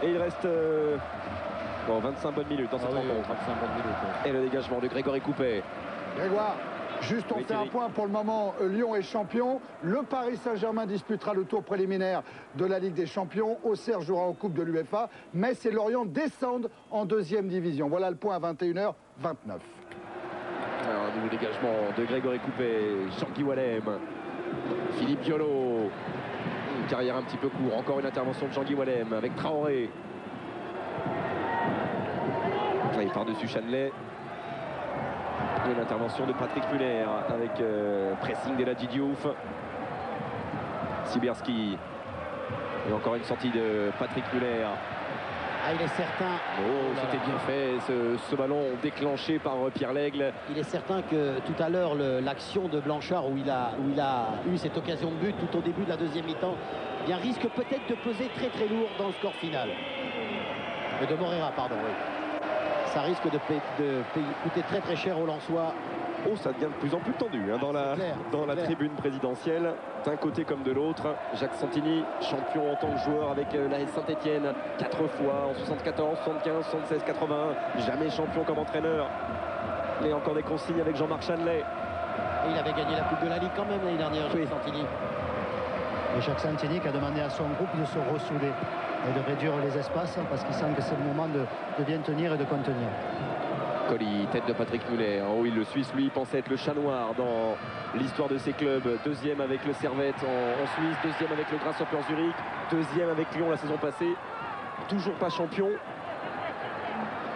et il reste 25 bonnes minutes dans cette rencontre. 25 bonnes minutes. Et le dégagement de Grégory Coupet. Grégoire, juste on fait un point pour le moment. Lyon est champion. Le Paris Saint-Germain disputera le tour préliminaire de la Ligue des Champions. Auxerre jouera en Coupe de l'UEFA. Metz et Lorient descendent en deuxième division. Voilà le point à 21h29. Alors, un nouveau dégagement de Grégory Coupet, Jean-Guy Wallem, Philippe Diolo. Une carrière un petit peu court. Encore une intervention de Jean-Guy Wallem avec Traoré. Il par-dessus Chanelay. Et l'intervention de Patrick Muller avec pressing d'Eladji Diouf. Sibierski. Et encore une sortie de Patrick Muller. Il est certain. C'était bien fait, ce ballon déclenché par Pierre Lègle. Il est certain que tout à l'heure, l'action de Blanchard où il a eu cette occasion de but tout au début de la deuxième mi-temps, eh bien risque peut-être de peser très très lourd dans le score final. De Morera, pardon, oui. Ça risque de coûter très très cher aux Lensois. Ça devient de plus en plus tendu dans la tribune présidentielle, d'un côté comme de l'autre. Jacques Santini, champion en tant que joueur avec l'AS Saint-Etienne, 4 fois en 74, 75, 76, 81. Jamais champion comme entraîneur. Et encore des consignes avec Jean-Marc Chanelay. Et il avait gagné la Coupe de la Ligue quand même l'année dernière, Jacques Santini. Et Jacques Santini qui a demandé à son groupe de se ressouder et de réduire les espaces parce qu'il sent que c'est le moment de bien tenir et de contenir. Colli, tête de Patrick Muller. Oui, le Suisse, lui, pensait être le chat noir dans l'histoire de ses clubs. Deuxième avec le Servette en Suisse, deuxième avec le Grasshopper Zurich, deuxième avec Lyon la saison passée. Toujours pas champion.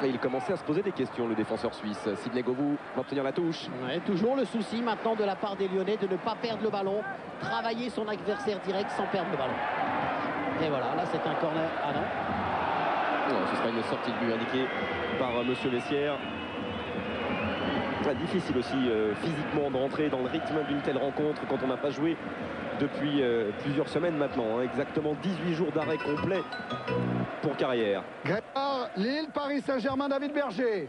Et il commençait à se poser des questions, le défenseur suisse. Sidney Govou va obtenir la touche. Ouais, toujours le souci maintenant de la part des Lyonnais de ne pas perdre le ballon, travailler son adversaire direct sans perdre le ballon. Et voilà, là c'est un corner. Ah non. Non, ce sera une sortie de but indiquée par Monsieur Vessière. Difficile aussi physiquement de rentrer dans le rythme d'une telle rencontre quand on n'a pas joué depuis plusieurs semaines maintenant. Exactement 18 jours d'arrêt complet pour Carrière. Grégoire, Lille, Paris Saint-Germain, David Berger.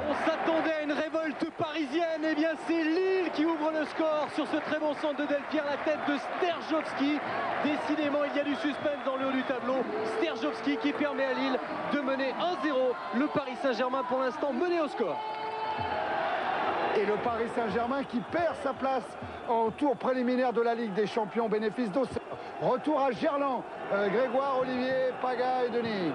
On s'attendait à une révolte parisienne. Eh bien, c'est Lille qui ouvre le score sur ce très bon centre de Delpierre. La tête de Sterjovski. Décidément, il y a du suspense dans le haut du tableau. Sterjovski qui permet à Lille de mener 1-0. Le Paris Saint-Germain, pour l'instant, mené au score. Et le Paris Saint-Germain qui perd sa place au tour préliminaire de la Ligue des Champions, bénéfice d'Auxerre. Retour à Gerland. Grégoire, Olivier, Paga et Denis.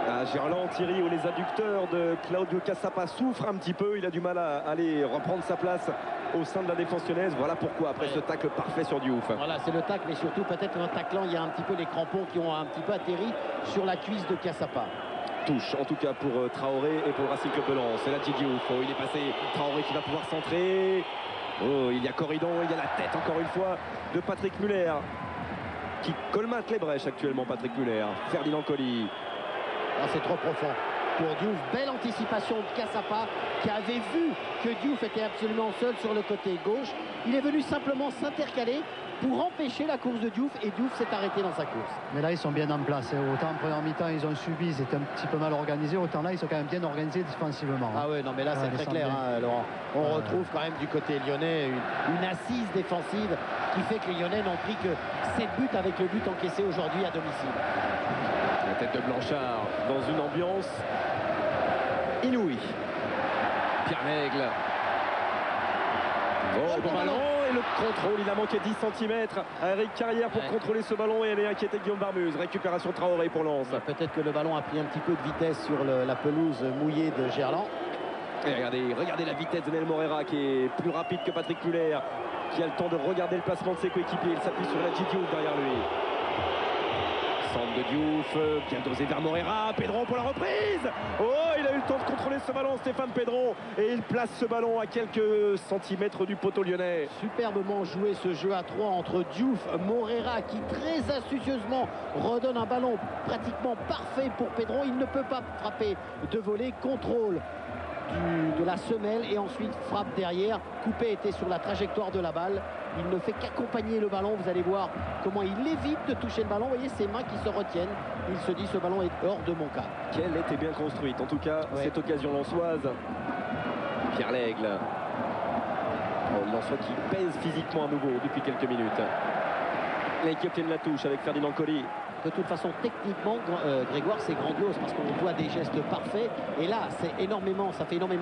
À Gerland, Thierry, où les adducteurs de Claudio Cassapa souffrent un petit peu. Il a du mal à aller reprendre sa place au sein de la défense lyonnaise. Voilà pourquoi, après ce tacle parfait sur Diouf. Voilà, c'est le tacle, mais surtout peut-être en taclant, il y a un petit peu les crampons qui ont un petit peu atterri sur la cuisse de Cassapa. Touche, en tout cas pour Traoré et pour le Racing Club de Lens. C'est là Diouf. Il est passé. Traoré qui va pouvoir centrer. Il y a Corridon, il y a la tête, encore une fois, de Patrick Muller, qui colmate les brèches actuellement, Patrick Muller. Ferdinand Colli. C'est trop profond pour Diouf. Belle anticipation de Cassapa qui avait vu que Diouf était absolument seul sur le côté gauche. Il est venu simplement s'intercaler pour empêcher la course de Diouf, et Diouf s'est arrêté dans sa course. Mais là, ils sont bien en place. Autant en première mi-temps, ils ont subi, ils étaient un petit peu mal organisés. Autant là, ils sont quand même bien organisés défensivement. Ah ouais, non, mais là, c'est très clair, hein, Laurent. On retrouve quand même du côté lyonnais une assise défensive qui fait que les Lyonnais n'ont pris que 7 buts avec le but encaissé aujourd'hui à domicile. La tête de Blanchard dans une ambiance inouïe. Pierre Lègle. Oh, bon ballon et le contrôle, il a manqué 10 cm à Eric Carrière pour contrôler ce ballon et aller inquiéter Guillaume Barmuse. Récupération Traoré pour Lens. Peut-être que le ballon a pris un petit peu de vitesse sur la pelouse mouillée de Gerland. Et regardez la vitesse de Nel Morera qui est plus rapide que Patrick Muller, qui a le temps de regarder le placement de ses coéquipiers. Il s'appuie sur la Diouf derrière lui. Centre de Diouf, bien dosé vers Morera. Pedron pour la reprise. Oh, il a eu le temps de contrôler ce ballon, Stéphane Pedron. Et il place ce ballon à quelques centimètres du poteau lyonnais. Superbement joué ce jeu à 3 entre Diouf, Morera, qui très astucieusement redonne un ballon pratiquement parfait pour Pedron. Il ne peut pas frapper de volée, contrôle de la semelle et ensuite frappe derrière. Coupé était sur la trajectoire de la balle. Il ne fait qu'accompagner le ballon. Vous allez voir comment il évite de toucher le ballon. Vous voyez ses mains qui se retiennent. Il se dit ce ballon est hors de mon cas. Quelle était bien construite en tout cas cette occasion lensoise. Pierre Lègle. Lensois qui pèse physiquement à nouveau depuis quelques minutes. Et qui obtiennent la touche avec Ferdinand Coly. De toute façon, techniquement, Grégoire, c'est grandiose parce qu'on voit des gestes parfaits. Et là, ça fait énormément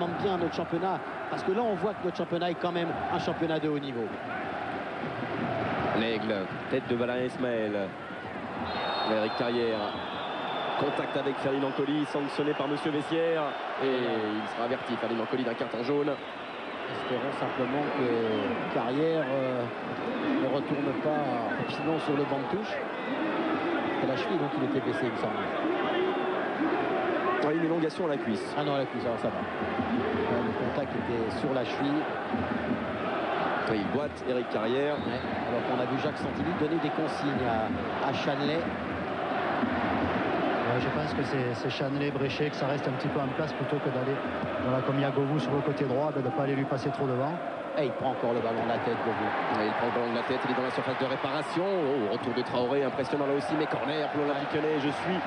de bien à notre championnat. Parce que là, on voit que notre championnat est quand même un championnat de haut niveau. Lègle, tête de Valérien Ismaël. Eric Carrière. Contact avec Ferdinand Coly, sanctionné par Monsieur Vessière. Et il sera averti, Ferdinand Coly, d'un carton jaune. Espérons simplement que Carrière ne retourne pas rapidement sur le banc de touche. C'est la cheville dont il était blessé, il me semble. Une élongation à la cuisse. Ah non, à la cuisse, alors ça va. Le contact était sur la cheville. Il boite Eric Carrière. Ouais. Alors qu'on a vu Jacques Santilli donner des consignes à Chanelay. Je pense que c'est Chanelay, Bréchet, que ça reste un petit peu en place plutôt que d'aller, voilà, comme il y a Govou sur le côté droit, de ne pas aller lui passer trop devant. Et il prend encore le ballon de la tête, Govou. Il prend le ballon de la tête, il est dans la surface de réparation. Oh, retour de Traoré, impressionnant là aussi, mais corner pour l'Olympique Lyonnais. Je suis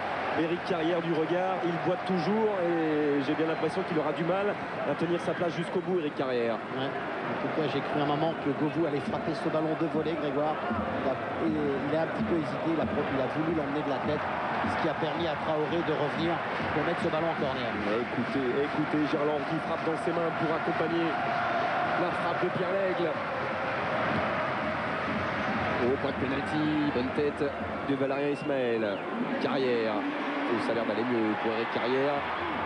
Eric Carrière du regard, il boite toujours et j'ai bien l'impression qu'il aura du mal à tenir sa place jusqu'au bout, Eric Carrière. Ouais. En tout cas, j'ai cru un moment que Govou allait frapper ce ballon de volée, Grégoire. Il a un petit peu hésité, il a voulu l'emmener de la tête, ce qui a permis à Traoré de revenir pour mettre ce ballon en corner. Écoutez Gerland qui frappe dans ses mains pour accompagner la frappe de Pierre Lègle. Au point de pénalty, bonne tête de Valérien Ismaël. Carrière. Ça a l'air d'aller mieux pour Eric Carrière.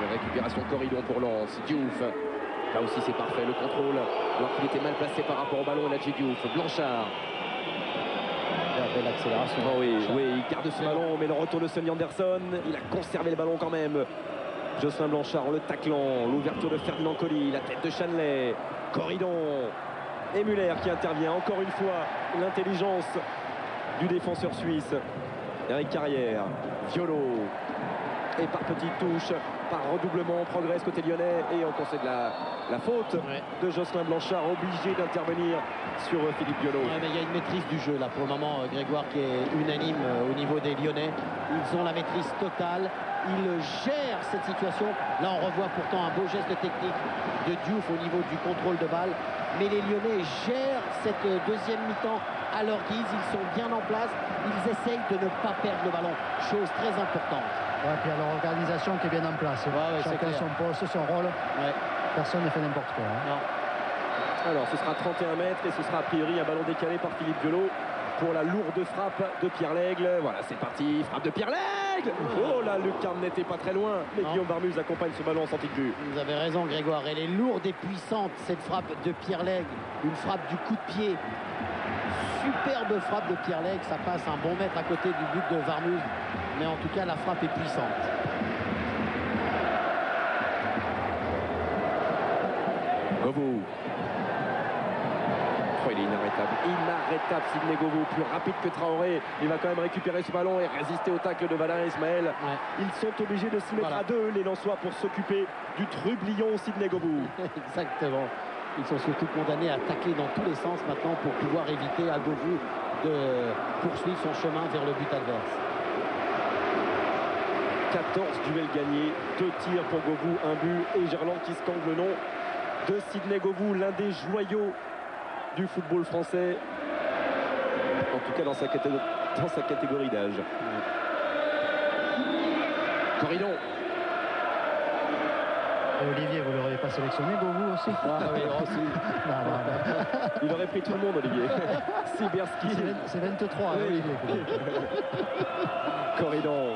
Une récupération corridor pour Lens. Diouf. Là aussi c'est parfait le contrôle. Alors qu'il était mal placé par rapport au ballon. Et là Diouf. Blanchard. Belle accélération. Oh oui, il garde ce ballon, mais le retour de Sonny Anderson. Il a conservé le ballon quand même. Jocelyn Blanchard en le taclant. L'ouverture de Ferdinand Coly. La tête de Chanelay. Corridon. Et Muller qui intervient encore une fois. L'intelligence du défenseur suisse. Eric Carrière. Violo. Et par petite touche, par redoublement, on progresse côté lyonnais. Et on conseille la faute de Jocelyn Blanchard, obligé d'intervenir sur Philippe Violo. Ouais, mais il y a une maîtrise du jeu là pour le moment, Grégoire, qui est unanime au niveau des Lyonnais. Ils ont la maîtrise totale. Ils gèrent cette situation. Là, on revoit pourtant un beau geste technique de Diouf au niveau du contrôle de balle. Mais les Lyonnais gèrent cette deuxième mi-temps à leur guise. Ils sont bien en place. Ils essayent de ne pas perdre le ballon. Chose très importante. Ouais, puis il y a l'organisation qui est bien en place. Chacun son poste, son rôle. Personne ne fait n'importe quoi. Non. Alors, ce sera 31 mètres et ce sera a priori un ballon décalé par Philippe Violo pour la lourde frappe de Pierre Lègle. Voilà, c'est parti. Frappe de Pierre Lègle. Oh là, Lucarne n'était pas très loin. Mais Guillaume Barmuse accompagne ce ballon en sortie de but. Vous avez raison, Grégoire. Elle est lourde et puissante, cette frappe de Pierre Lègle. Une frappe du coup de pied. Superbe frappe de Pierre Lègle. Ça passe un bon mètre à côté du but de Varmuz. Mais en tout cas, la frappe est puissante. Govou. Oh, il est inarrêtable Sidney Govou, plus rapide que Traoré. Il va quand même récupérer ce ballon et résister au tacle de Valérien Ismaël. Ils sont obligés de se mettre à deux, les Lensois, pour s'occuper du trublion Sidney Govou. Exactement. Ils sont surtout condamnés à tacler dans tous les sens maintenant pour pouvoir éviter à Govou de poursuivre son chemin vers le but adverse. 14 duels gagnés, 2 tirs pour Govou, 1 but, et Gerland qui scande le nom de Sidney Govou, l'un des joyaux du football français, en tout cas dans sa catégorie d'âge. Corridon. Et Olivier, vous l'auriez pas sélectionné, Govou aussi? Ah oui, aussi. Non. Il aurait pris tout le monde, Olivier. Sibierski. C'est 23, oui. Olivier. Corridon.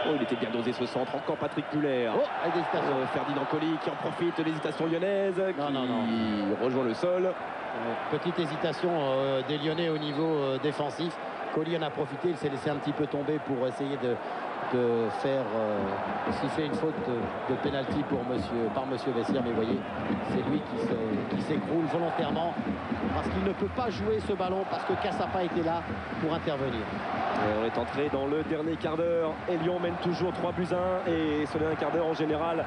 Oh, il était bien dosé ce centre, encore Patrick Muller. Oh, avec l'hésitation. Ferdinand Coly qui en profite de l'hésitation lyonnaise, qui rejoint le sol. Petite hésitation des Lyonnais au niveau défensif. Coly en a profité, il s'est laissé un petit peu tomber pour essayer de faire siffler une faute de pénalty par monsieur Vessière, mais vous voyez, c'est lui qui s'écroule volontairement parce qu'il ne peut pas jouer ce ballon parce que Cassapa était là pour intervenir. Et on est entré dans le dernier quart d'heure et Lyon mène toujours 3-1 et ce dernier quart d'heure en général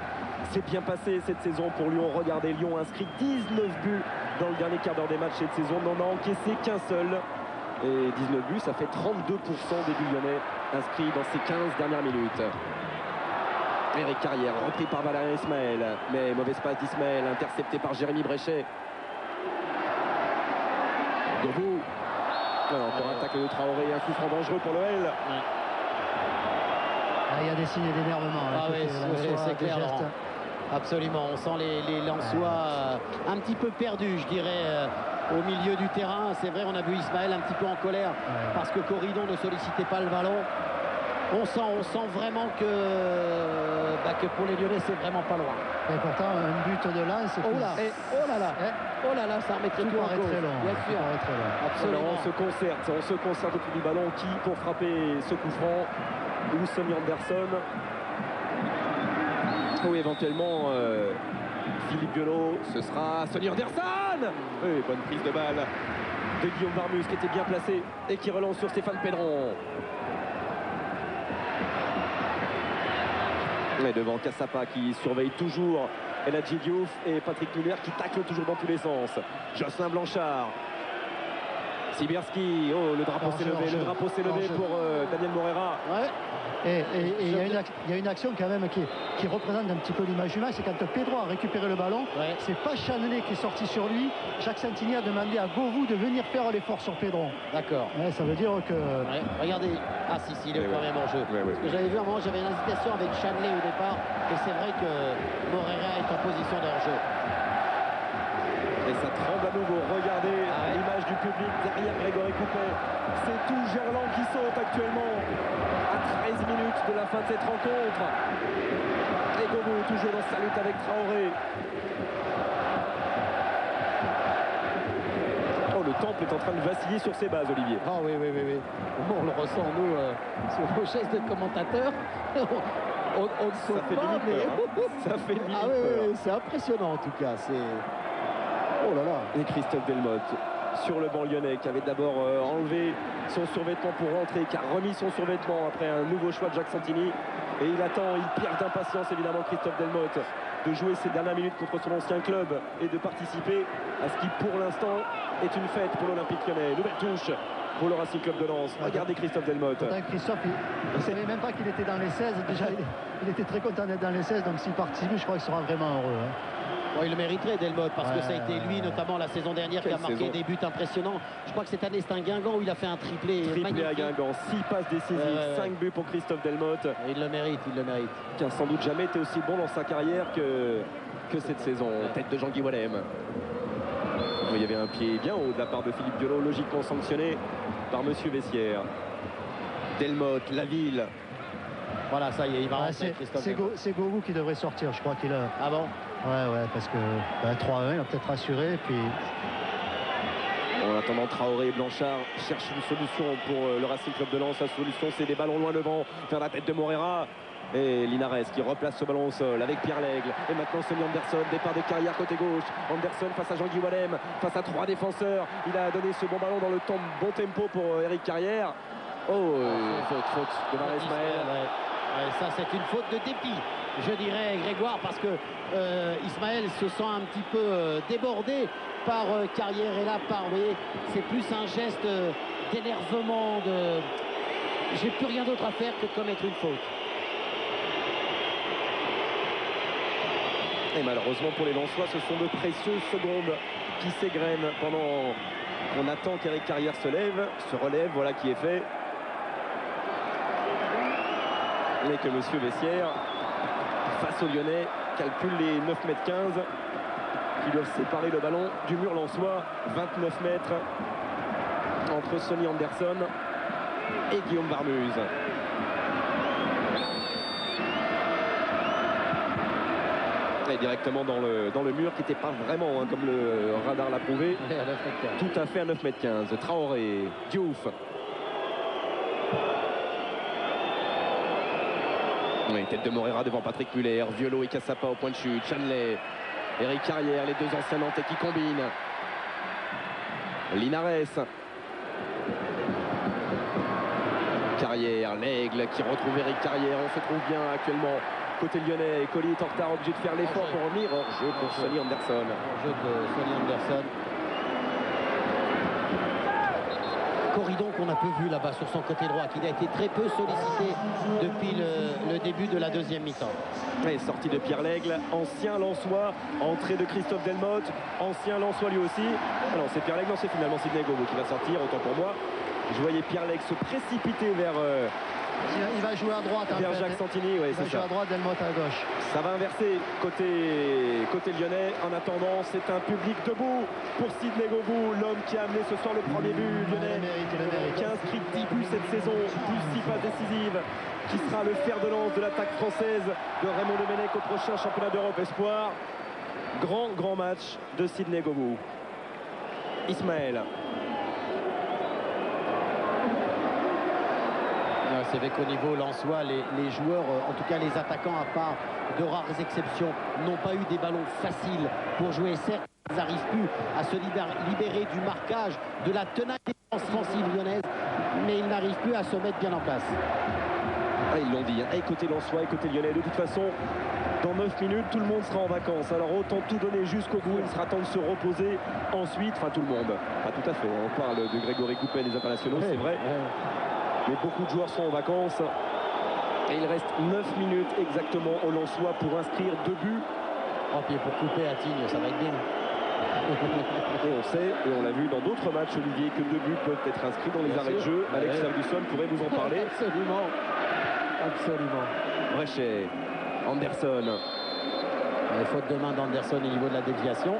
c'est bien passé cette saison pour Lyon. Regardez, Lyon a inscrit 19 buts dans le dernier quart d'heure des matchs cette saison, n'en a encaissé qu'un seul. Et 19 buts, ça fait 32% des buts lyonnais inscrits dans ces 15 dernières minutes. Eric Carrière, repris par Valérien Ismaël. Mais mauvaise passe d'Ismaël, intercepté par Jérémy Bréchet. Debout. Encore un tacle de Traoré, un coup franc dangereux pour l'OL. Il y a des signes d'énervement. Ah oui, c'est clair. Absolument, on sent les Lensois un petit peu perdus, je dirais. Au milieu du terrain, c'est vrai, on a vu Ismaël un petit peu en colère parce que Corridon ne sollicitait pas le ballon. On sent vraiment que pour les Lyonnais, c'est vraiment pas loin. Et pourtant, un but de Lens. Oh là là, ça remettrait tout en cause. Bien sûr. Absolument. On se concerte autour du ballon. Qui pour frapper ce coup franc? Ou Sonny Anderson, ou éventuellement Philippe Biolo. Ce sera Sonny Anderson. Oui, bonne prise de balle de Guillaume Varmus qui était bien placé et qui relance sur Stéphane Pedron. Mais devant Cassapa qui surveille toujours Eladji Diouf et Patrick Muller qui tacle toujours dans tous les sens. Jocelyn Blanchard. Sibierski, oh le drapeau s'est levé, pour Daniel Morera. Ouais. Et il y a une action quand même qui représente un petit peu l'image du match, c'est quand Pedro a récupéré le ballon, c'est pas Chanelé qui est sorti sur lui. Jacques Santini a demandé à Govou de venir faire l'effort sur Pedro. D'accord. Ouais, ça veut dire que... Ouais, regardez, il est quand même en jeu. Parce que j'avais vu à un moment, j'avais une hésitation avec Chanelé au départ, et c'est vrai que Morera est en position de hors-jeu. Et ça tremble à nouveau, regardez l'image du public derrière Grégory Coupet. C'est tout Gerland qui saute actuellement à 13 minutes de la fin de cette rencontre. Et Govou toujours dans sa lutte avec Traoré. Oh, le Temple est en train de vaciller sur ses bases, Olivier. Ah oui. On le ressent, nous, sur nos chaises de commentateurs. On ne saute pas, mais... Ça fait limite peur. Oui, c'est impressionnant en tout cas. Oh là là. Et Christophe Delmotte sur le banc lyonnais qui avait d'abord enlevé son survêtement pour rentrer, qui a remis son survêtement après un nouveau choix de Jacques Santini. Et il perd d'impatience évidemment Christophe Delmotte de jouer ces dernières minutes contre son ancien club et de participer à ce qui pour l'instant est une fête pour l'Olympique lyonnais. Nouvelle touche pour le Racing Club de Lens. Regardez Christophe Delmotte. Christophe, il ne savait même pas qu'il était dans les 16. Déjà, il était très content d'être dans les 16, donc s'il participe, je crois qu'il sera vraiment heureux. Bon, il le mériterait, Delmotte, parce que ça a été lui, notamment la saison dernière, qui a marqué des buts impressionnants. Je crois que cette année, c'est un Guingamp où il a fait un triplé magnifique. À Guingamp, 6 passes décisives, 5 buts pour Christophe Delmotte. Et il le mérite. Qui a sans doute jamais été aussi bon dans sa carrière que cette saison. Tête de Jean-Guy Wallem. Il y avait un pied bien haut de la part de Philippe Biolo, logiquement sanctionné par Monsieur Vessière. Delmotte, Laville. Voilà, ça y est, il va rentrer, Christophe. C'est Govou qui devrait sortir, je crois qu'il a... Ah bon? Ouais, parce que 3-1, il va peut-être rassurer, puis... En attendant, Traoré et Blanchard cherchent une solution pour le Racing Club de Lens. La solution, c'est des ballons loin devant vers la tête de Morera. Et Linares qui replace ce ballon au sol avec Pierre Lègle. Et maintenant Sonny Anderson, départ de carrière côté gauche. Anderson face à Jean-Guy Wallem, face à 3 défenseurs. Il a donné ce bon ballon dans le bon tempo pour Eric Carrière. Oh, faute de Valérien Ismaël. Ça, c'est une faute de dépit je dirais, Grégoire, parce que Ismaël se sent un petit peu débordé par Carrière. Et là, vous voyez, c'est plus un geste d'énervement, j'ai plus rien d'autre à faire que de commettre une faute. Et malheureusement pour les Lensois, ce sont de précieuses secondes qui s'égrènent pendant qu'on attend qu'Éric Carrière se relève, voilà qui est fait. Et que Monsieur Vessière, face aux Lyonnais, calcule les 9,15 m qui doivent séparer le ballon du mur lensois. 29 mètres entre Sonny Anderson et Guillaume Varmuz. Et directement dans le mur qui n'était pas vraiment, comme le radar l'a prouvé, tout à fait à 9,15 m. Traoré, Diouf. Oui, tête de Morera devant Patrick Muller, Violo et Cassapa au point de chute, Chanley, Éric Carrière, les deux anciens Nantais qui combinent. Linares. Carrière, l'Aigle qui retrouve Éric Carrière, on se trouve bien actuellement côté lyonnais. Colli est en retard, obligé de faire l'effort pour revenir. Hors-jeu pour Sonny Anderson. Hors-jeu de Sonny Anderson. Corridon qu'on a peu vu là-bas sur son côté droit, qui a été très peu sollicité depuis le début de la deuxième mi-temps. Et sortie de Pierre Lègle, ancien Lensois, entrée de Christophe Delmotte, ancien Lensois lui aussi. Alors c'est Pierre Lègle, non c'est finalement Sidney Govou qui va sortir, autant pour moi. Je voyais Pierre Lègle se précipiter vers... il va jouer à droite. Vers Jacques Santini, oui, il va jouer à droite, Delmotte à gauche. Ça va inverser côté lyonnais. En attendant, c'est un public debout pour Sidney Govou, l'homme qui a amené ce soir le premier but lyonnais, qui a inscrit 10 buts cette saison, plus 6 passes décisives, qui sera le fer de lance de l'attaque française de Raymond Domenech au prochain championnat d'Europe Espoir. Grand match de Sidney Govou. Ismaël. C'est vrai qu'au niveau lensois, les joueurs, en tout cas les attaquants, à part de rares exceptions, n'ont pas eu des ballons faciles pour jouer. Certes, ils n'arrivent plus à se libérer du marquage, de la tenaille offensive lyonnaise, mais ils n'arrivent plus à se mettre bien en place. Ah, ils l'ont dit, et côté lensois et côté lyonnais. De toute façon, dans 9 minutes, tout le monde sera en vacances. Alors autant tout donner jusqu'au bout. Il sera temps de se reposer ensuite. Enfin, tout le monde. Pas tout à fait. On parle de Grégory Coupet, des internationaux, c'est vrai. Mais beaucoup de joueurs sont en vacances. Et il reste 9 minutes exactement au Lensois pour inscrire 2 buts. Oh, puis pour couper à Tignes, ça va être bien. Et on sait, et on l'a vu dans d'autres matchs, Olivier, que 2 buts peuvent être inscrits dans les arrêts de jeu. Alex Ferguson pourrait vous en parler. Absolument. Brechet, Anderson. Les fautes de main d'Anderson au niveau de la déviation.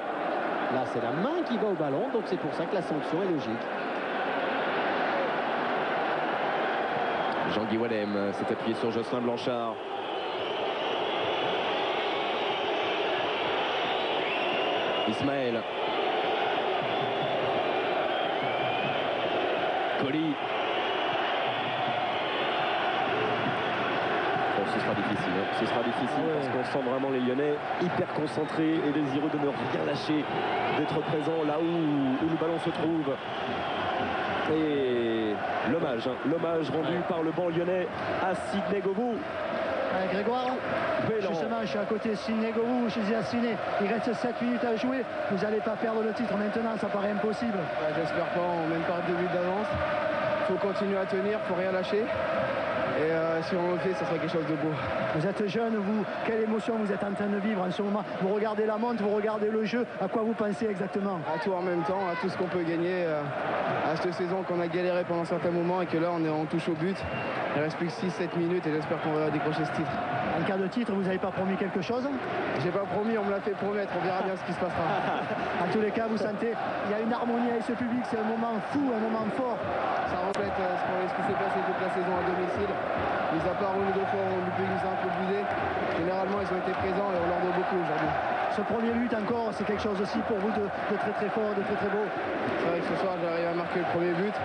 Là, c'est la main qui va au ballon, donc c'est pour ça que la sanction est logique. Jean-Guy Wallem s'est appuyé sur Jocelyn Blanchard. Ismaël. Colli. Bon, ce sera difficile. Ce sera difficile parce qu'on sent vraiment les Lyonnais hyper concentrés et désireux de ne rien lâcher, d'être présents là où le ballon se trouve. Et l'hommage rendu par le banc lyonnais à Sidney Govou. Grégoire, justement, je suis à côté de Sidney Govou, je dis à Sidney, il reste 7 minutes à jouer, vous n'allez pas perdre le titre maintenant, ça paraît impossible. J'espère pas, on mène par 2 buts d'avance, il faut continuer à tenir, il ne faut rien lâcher. Et si on le fait, ça sera quelque chose de beau. Vous êtes jeune, vous, quelle émotion vous êtes en train de vivre en ce moment? Vous regardez la montre, vous regardez le jeu, à quoi vous pensez exactement? À tout en même temps, à tout ce qu'on peut gagner, à cette saison qu'on a galéré pendant certains moments et que là on touche au but. Il reste plus que 6-7 minutes et j'espère qu'on va décrocher ce titre. En cas de titre, vous n'avez pas promis quelque chose? J'ai pas promis, on me l'a fait promettre, on verra bien ce qui se passera. En tous les cas, vous sentez, il y a une harmonie avec ce public, c'est un moment fou, un moment fort. Ça reflète ce qui s'est passé toute la saison à domicile. Mis à part une ou deux fois où on nous a un peu boudé, généralement ils ont été présents et on leur doit beaucoup aujourd'hui. Ce premier but encore, c'est quelque chose aussi pour vous de très très fort, de très très beau. C'est vrai que ce soir j'arrive à marquer le premier but.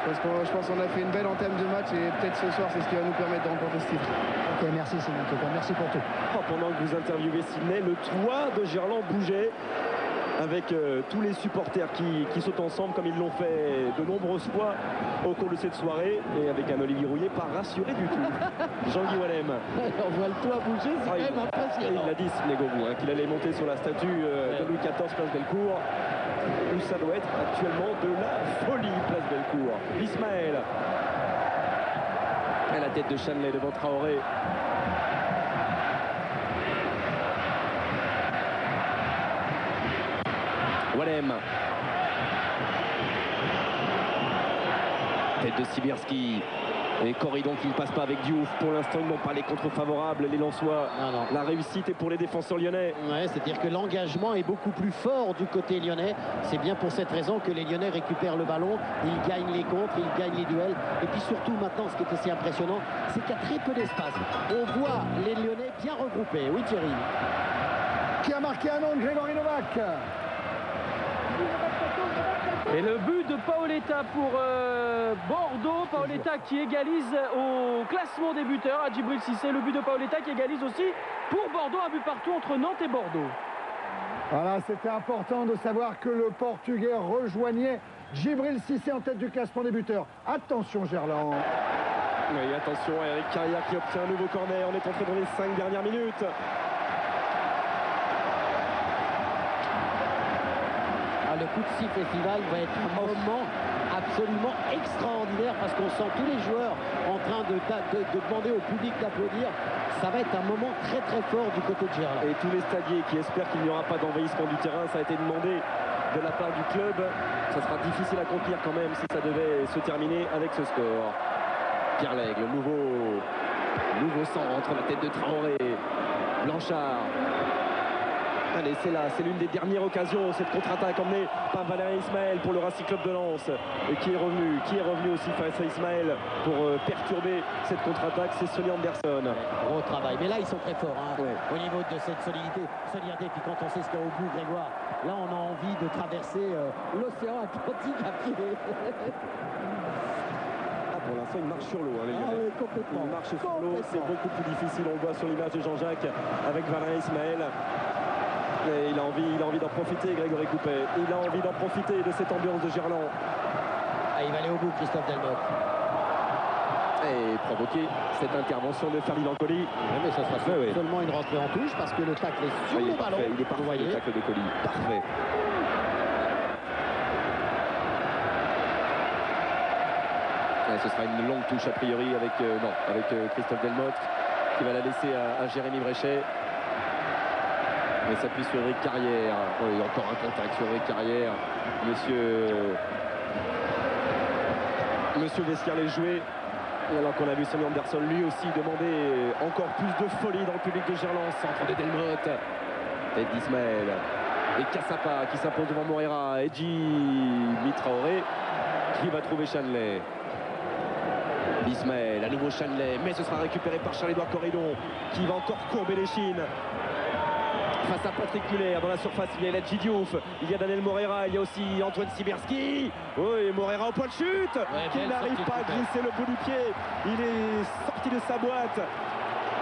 Parce que je pense qu'on a fait une belle entame de match et peut-être ce soir c'est ce qui va nous permettre de remporter ce titre. Ok, merci Sidney, merci pour tout. Pendant que vous interviewez Sidney, le toit de Gerland bougeait. avec tous les supporters qui sautent ensemble comme ils l'ont fait de nombreuses fois au cours de cette soirée, et avec un Olivier Rouillet pas rassuré du tout. Jean-Guy Wallem. On voit le toit bouger, c'est quand même impressionnant. Il l'a dit, Négobou, qu'il allait monter sur la statue de Louis XIV, place Bellecour, où ça doit être actuellement de la folie, place Bellecour. Ismaël. Et la tête de Chanley devant Traoré. Wallem. Tête de Sibierski. Et Corridon qui ne passe pas avec Diouf. Pour l'instant, ils n'ont pas les contre favorables, les Lensois. Non. La réussite est pour les défenseurs lyonnais. Ouais, c'est-à-dire que l'engagement est beaucoup plus fort du côté lyonnais. C'est bien pour cette raison que les Lyonnais récupèrent le ballon, ils gagnent les contres, ils gagnent les duels. Et puis surtout maintenant, ce qui est aussi impressionnant, c'est qu'il y a très peu d'espace. On voit les Lyonnais bien regroupés. Oui, Thierry. Qui a marqué un nom, Grégory Novak. Et le but de Paoletta pour Bordeaux. Paoletta qui égalise au classement des buteurs à Djibril Cissé. Le but de Paoletta qui égalise aussi pour Bordeaux. Un but partout entre Nantes et Bordeaux. Voilà, c'était important de savoir que le Portugais rejoignait Djibril Cissé en tête du classement des buteurs. Attention, Gerland. Oui, attention, Eric Carrière qui obtient un nouveau corner. On est entré dans les 5 dernières minutes. Le coup de sifflet festival va être un moment absolument extraordinaire parce qu'on sent tous les joueurs en train de demander au public d'applaudir. Ça va être un moment très très fort du côté de Gerland. Et tous les stadiers qui espèrent qu'il n'y aura pas d'envahissement du terrain, ça a été demandé de la part du club. Ça sera difficile à contenir quand même si ça devait se terminer avec ce score. Pierre Lègle, nouveau sang entre la tête de Traoré. Blanchard. Allez, c'est là, c'est l'une des dernières occasions, cette contre-attaque emmenée par Valérien Ismaël pour le Racing Club de Lens, et qui est revenu aussi face à Ismaël pour perturber cette contre-attaque, c'est Sonny Anderson. Gros travail, mais là ils sont très forts au niveau de cette solidarité, puis quand on sait ce qu'il y a au bout, Grégoire, là on a envie de traverser l'océan Atlantique à pied. Pour l'instant, il marche sur l'eau, les Lyonnais. Oui, complètement. Il marche sur l'eau, c'est beaucoup plus difficile, on le voit sur l'image de Jean-Jacques avec Valérien Ismaël. Et il a envie d'en profiter, Grégory Coupet. Il a envie d'en profiter de cette ambiance de Gerland. Il va aller au bout, Christophe Delmotte. Et provoquer cette intervention de Ferdinand Coly. Mais ça sera seulement une rentrée en touche parce que le tacle est sur le ballon. Il est parfait, le tacle de Coly. Parfait. Et ce sera une longue touche a priori avec Christophe Delmotte qui va la laisser à Jérémy Bréchet. Mais s'appuie sur Eric Carrière. Oui, encore un contact sur Eric Carrière. Monsieur Vestiaire les jouer. Et alors qu'on a vu Sonny Anderson lui aussi demander encore plus de folie dans le public de Gerland. Centre de Delmotte. Et d'Ismaël. Et Cassapa qui s'impose devant Moreira. Et Traoré qui va trouver Chanley. Ismaël, à nouveau Chanley. Mais ce sera récupéré par Charles-Édouard Corridon qui va encore courber les chines. Face à Patrick Muller, dans la surface, il y a Ladji Diouf, il y a Daniel Moreira, il y a aussi Antoine Sibierski. Oui, Moreira au point de chute, qui n'arrive pas à glisser le bout du pied. Il est sorti de sa boîte.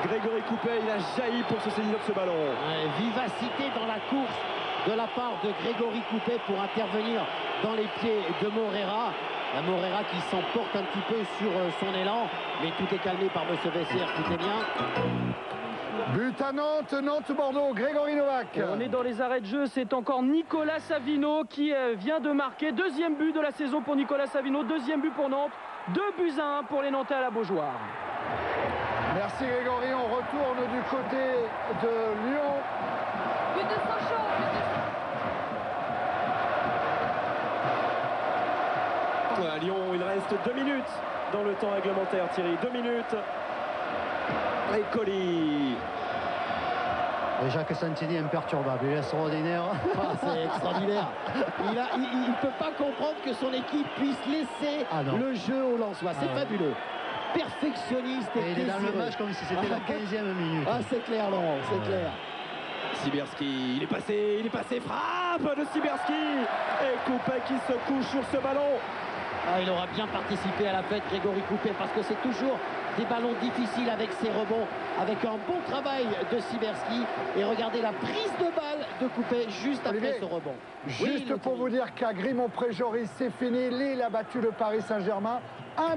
Grégory Coupet, il a jailli pour se saisir de ce ballon. Vivacité dans la course de la part de Grégory Coupet pour intervenir dans les pieds de Moreira. Moreira qui s'emporte un petit peu sur son élan, mais tout est calmé par M. Vessière, tout est bien. But à Nantes, Nantes-Bordeaux, Grégory Novak. On est dans les arrêts de jeu, c'est encore Nicolas Savino qui vient de marquer. Deuxième but de la saison pour Nicolas Savino, deuxième but pour Nantes. 2-1 pour les Nantais à la Beaujoire. Merci Grégory, on retourne du côté de Lyon. But de Sochaux, À Lyon, il reste 2 minutes dans le temps réglementaire, Thierry. 2 minutes. Et Coly. Et Jacques Santini imperturbable, il est extraordinaire. C'est extraordinaire. Il ne peut pas comprendre que son équipe puisse laisser le jeu aux Lensois. C'est fabuleux. Perfectionniste et il est dans le match comme si c'était la 15e minute. C'est clair, Laurent, c'est clair. Sibierski, il est passé, frappe de Sibierski. Et Coupet qui se couche sur ce ballon. Ah, il aura bien participé à la fête, Grégory Coupet, parce que c'est toujours des ballons difficiles avec ses rebonds, avec un bon travail de Siberski. Et regardez la prise de balle de Coupet juste après ce rebond. Juste pour vous dire qu'à Grimont-Pré-Joris, c'est fini. Lille a battu le Paris Saint-Germain 1-0.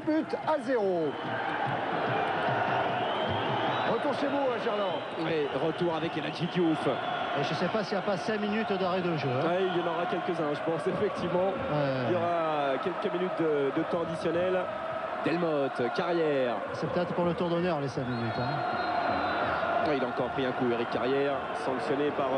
Retour chez vous, Gerland. Et retour avec Eladji Diouf. Et je ne sais pas s'il n'y a pas 5 minutes d'arrêt de jeu. Hein. Ouais, il y en aura quelques-uns, je pense, effectivement. Il y aura quelques minutes de temps additionnel. Delmotte, Carrière. C'est peut-être pour le tour d'honneur, les 5 minutes. Hein. Ouais, il a encore pris un coup, Eric Carrière, sanctionné par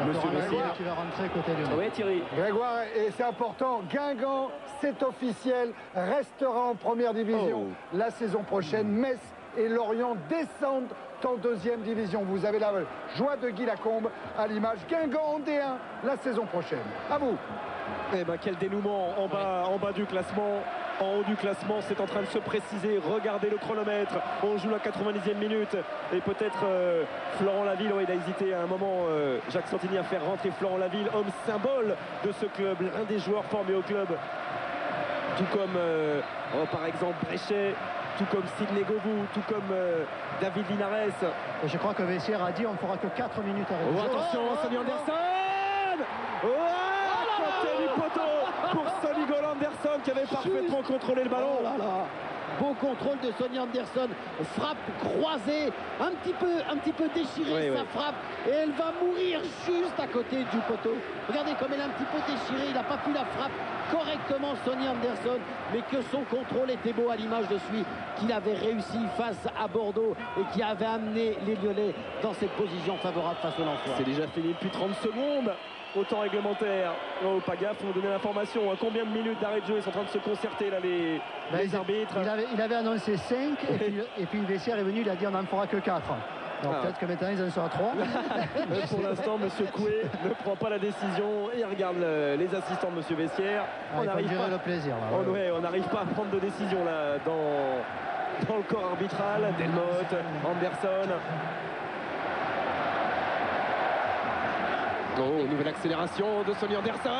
Monsieur Messine. Qui va rentrer côté lyonnais. Oui, Thierry. Grégoire, et c'est important, Guingamp, c'est officiel, restera en première division la saison prochaine. Metz et Lorient descendent en deuxième division. Vous avez la joie de Guy Lacombe à l'image. Guingamp en D1 la saison prochaine. À vous. Eh ben, quel dénouement en bas du classement. En haut du classement, c'est en train de se préciser. Regardez le chronomètre. On joue la 90e minute. Et peut-être Florent Laville, il a hésité à un moment, Jacques Santini, à faire rentrer Florent Laville, homme symbole de ce club, l'un des joueurs formés au club. Tout comme, par exemple, Bréchet, tout comme Sidney Govou, tout comme David Linares. Et je crois que Vessière a dit on ne fera que 4 minutes à réviser. Attention, Sonny Anderson. Côté du poteau pour Sonny Goal Anderson qui avait parfaitement contrôlé le ballon. Beau contrôle de Sonny Anderson, frappe croisée, un petit peu déchirée sa frappe, et elle va mourir juste à côté du poteau. Regardez comme elle est un petit peu déchirée, il n'a pas pu la frappe correctement Sonny Anderson, mais que son contrôle était beau à l'image de celui qu'il avait réussi face à Bordeaux et qui avait amené les Lyonnais dans cette position favorable face au Lensois. C'est déjà fini depuis 30 secondes. Au temps réglementaire. Oh, pas gaffe, on nous donner l'information. À combien de minutes d'arrêt de jeu? Ils sont en train de se concerter là, les arbitres. Il avait annoncé 5 et puis Vessière est venu, il a dit on n'en fera que 4. Donc peut-être que maintenant ils en sont à 3. Pour l'instant, M. Coué ne prend pas la décision et regarde les assistants de M. Vessière. On n'arrive pas le plaisir. Là, on n'arrive pas à prendre de décision là dans le corps arbitral. Delmotte, Anderson. Oh, nouvelle accélération de Sonny Anderson.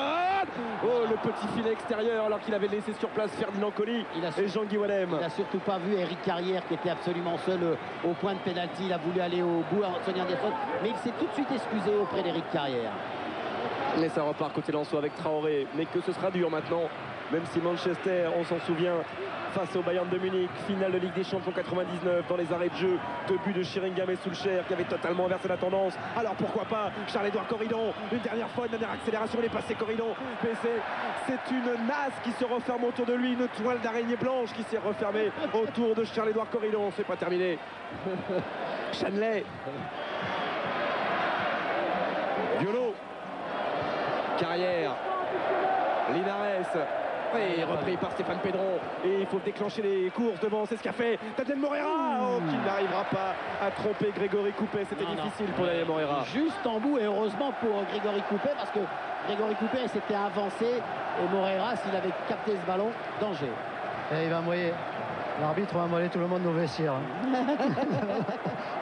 Oh, le petit filet extérieur alors qu'il avait laissé sur place Ferdinand Coly et Jean-Guy Wallem. Il n'a surtout pas vu Eric Carrière qui était absolument seul au point de pénalty. Il a voulu aller au bout à Sonny Anderson, mais il s'est tout de suite excusé auprès d'Eric Carrière. Et ça repart côté Lensois avec Traoré, mais que ce sera dur maintenant, même si Manchester, on s'en souvient, face au Bayern de Munich, finale de Ligue des Champions 99, dans les arrêts de jeu, 2 buts de Sheringham et Soulcher qui avait totalement inversé la tendance. Alors pourquoi pas Charles-Édouard Corridon, une dernière fois, une dernière accélération, il est passé Corridon, mais c'est une nasse qui se referme autour de lui, une toile d'araignée blanche qui s'est refermée autour de Charles-Édouard Corridon. C'est pas terminé. Chanley. Violo. Carrière. Linares. Et repris par Stéphane Pedron. Et il faut déclencher les courses devant. C'est ce qu'a fait Daniel Moreira. Qui n'arrivera pas à tromper Grégory Coupet. C'était difficile pour Daniel Moreira. Juste en bout et heureusement pour Grégory Coupet parce que Grégory Coupet s'était avancé et Moreira, s'il avait capté ce ballon, danger. Et il va envoyer. L'arbitre va envoyer tout le monde au vestiaire.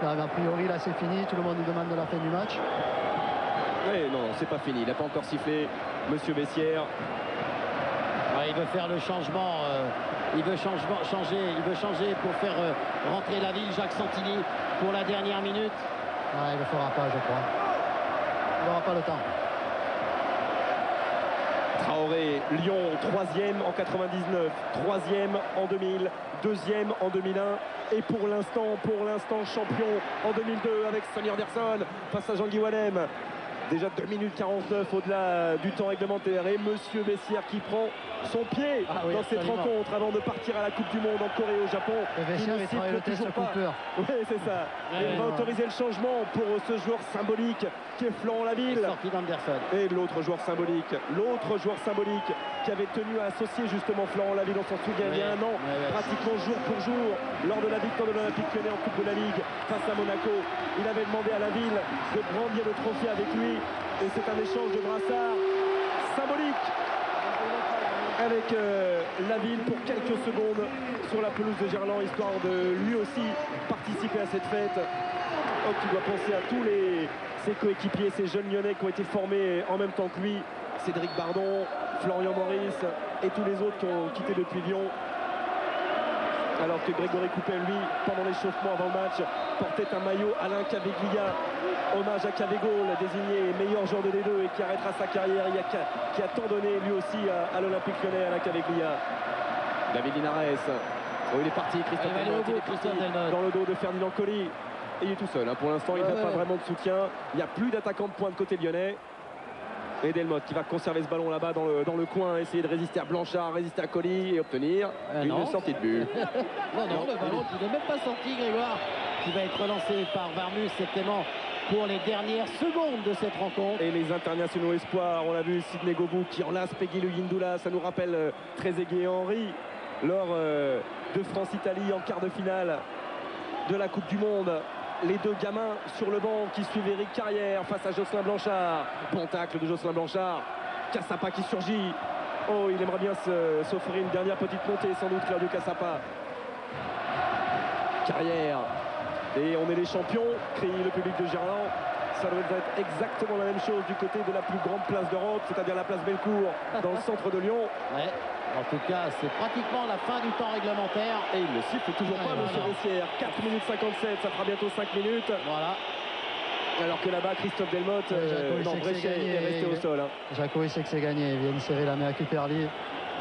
A priori, là, c'est fini. Tout le monde nous demande de la fin du match. Oui, non, c'est pas fini. Il n'a pas encore sifflé, Monsieur Vessière. Ouais, il veut faire le changement. Il veut changer pour faire rentrer la ville. Jacques Santini pour la dernière minute. Ouais, il ne le fera pas, je crois. Il n'aura pas le temps. Traoré, Lyon, 3e en 99, 3e en 2000, 2e en 2001 et pour l'instant champion en 2002 avec Sonny Anderson face à Jean-Guy Wallem. Déjà 2 minutes 49 au-delà du temps réglementaire et Monsieur Vessière qui prend son pied dans cette rencontre avant de partir à la Coupe du Monde en Corée et au Japon. Vessière, il travaille le test Cooper. Oui, c'est ça. Il va autoriser le changement pour ce joueur symbolique qui est Florent Laville. Et l'autre joueur symbolique qui avait tenu à associer justement Florent Laville, on s'en souvient, il y a un an, pratiquement jour pour jour, lors de la victoire de l'Olympique Lyonnais en Coupe de la Ligue face à Monaco. Il avait demandé à Laville de brandir le trophée avec lui. Et c'est un échange de brassard symbolique avec Laville pour quelques secondes sur la pelouse de Gerland, histoire de lui aussi participer à cette fête. qui doit penser à tous ses coéquipiers, ces jeunes Lyonnais qui ont été formés en même temps que lui. Cédric Bardon, Florian Maurice et tous les autres qui ont quitté depuis Lyon. Alors que Grégory Coupet, lui, pendant l'échauffement avant le match, portait un maillot Alain Caveglia, hommage à Cavegol, désigné meilleur joueur de D2 et qui arrêtera sa carrière, qui a tant donné lui aussi à l'Olympique Lyonnais, Alain Caveglia. David Linares, il est parti, Christophe Delmotte, il est parti dans le dos de Ferdinand Coly. Et il est tout seul, hein. Pour l'instant il n'a pas vraiment de soutien, il n'y a plus d'attaquant de pointe côté lyonnais. Et Delmotte qui va conserver ce ballon là-bas dans le coin, essayer de résister à Blanchard, résister à Coly et obtenir une sortie de but. non, le ballon qui n'est même pas sorti, Grégoire, qui va être relancé par Varmus, certainement pour les dernières secondes de cette rencontre. Et les internationaux espoirs, on l'a vu, Sidney Govou qui enlace Peggy Le Yindoula, ça nous rappelle Trezeguet et Henry lors de France-Italie en quart de finale de la Coupe du Monde. Les deux gamins sur le banc qui suivent Éric Carrière face à Jocelyn Blanchard. Bon tacle de Jocelyn Blanchard. Cassapa qui surgit. Oh, il aimerait bien s'offrir une dernière petite montée, sans doute, Claudio Cassapa. Carrière. Et on est les champions, crie le public de Gerland. Ça doit être exactement la même chose du côté de la plus grande place d'Europe, c'est-à-dire la place Bellecour, dans le centre de Lyon. Ouais. En tout cas, c'est pratiquement la fin du temps réglementaire. Et il ne siffle toujours pas, monsieur Vessière. 4 minutes 57, ça fera bientôt 5 minutes. Voilà. Alors que là-bas, Christophe Delmotte, Bréchet est resté au sol. Hein. Jaco, il sait que c'est gagné. Il vient de serrer la main à Cuperli,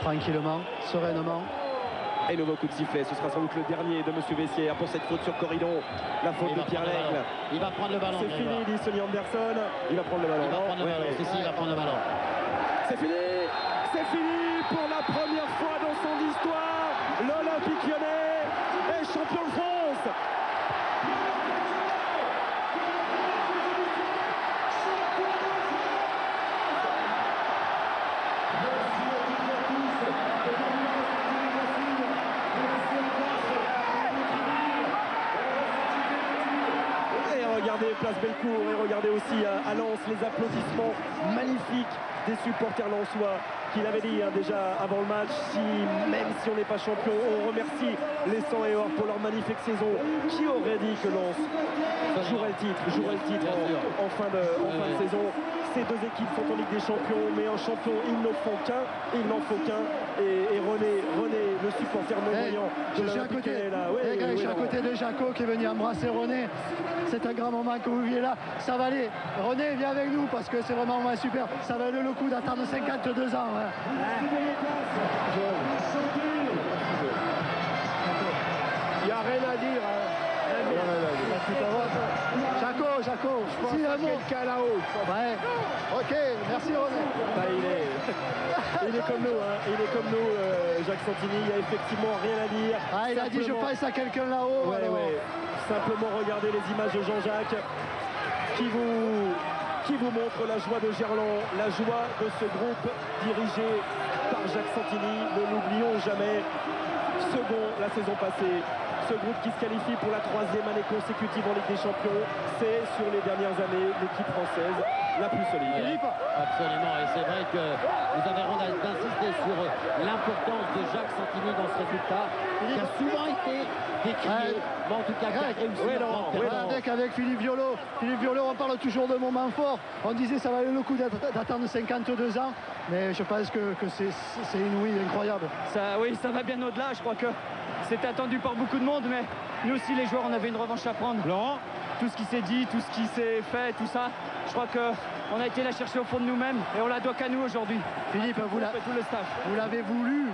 tranquillement, sereinement. Et nouveau coup de sifflet, ce sera sans doute le dernier de monsieur Vessière pour cette faute sur Corridon. La faute de Pierre Lègle. Il va prendre le ballon. C'est fini, dit Sonny Anderson. Il va prendre le ballon. Il va prendre le ballon. Il va prendre le ballon. C'est fini. C'est fini pour la première fois dans son histoire. L'Olympique Lyonnais est champion de France. Regardez place Bellecour et regardez aussi à Lens les applaudissements magnifiques des supporters lensois qu'il avait dit déjà avant le match, même si on n'est pas champion, on remercie les 100 et or pour leur magnifique saison. Qui aurait dit que Lens jouerait le titre en fin de saison. Ces deux équipes sont en Ligue des Champions, mais en champion il n'en faut qu'un, et René, le supporter non-voyant de l'Olympique est là. Je suis à côté de Jaco qui est venu embrasser René. C'est un grand moment que vous vivez là. Ça va aller. René, viens avec nous parce que c'est vraiment super. Ça va aller le coup d'attendre 52 ans. Hein. Il n'y a rien à dire. Jaco, si un mot. Quelqu'un là-haut. Ouais. Ok, merci René. Il est comme nous, Jacques Santini. Il n'y a effectivement rien à dire. Il a dit je passe à quelqu'un là-haut. Simplement regardez les images de Jean-Jacques qui vous montre la joie de Gerland, la joie de ce groupe dirigé par Jacques Santini. Ne l'oublions jamais. Second la saison passée. Ce groupe qui se qualifie pour la 3e année consécutive en Ligue des Champions, c'est sur les dernières années l'équipe française la plus solide. Absolument, et c'est vrai que vous avez d'insister sur l'importance de Jacques Santini dans ce résultat, qui a souvent été décrié, mais en tout cas qui a réussi. Avec Philippe Violo. Philippe Violo, on parle toujours de moments forts. On disait ça valait le coup d'attendre 52 ans, mais je pense que c'est inouï, incroyable. Oui, ça va bien au-delà, je crois que c'était attendu par beaucoup de monde, mais nous aussi les joueurs on avait une revanche à prendre. Laurent, tout ce qui s'est dit, tout ce qui s'est fait, tout ça, je crois qu'on a été la chercher au fond de nous-mêmes et on la doit qu'à nous aujourd'hui. Philippe, tout le staff. Vous l'avez voulu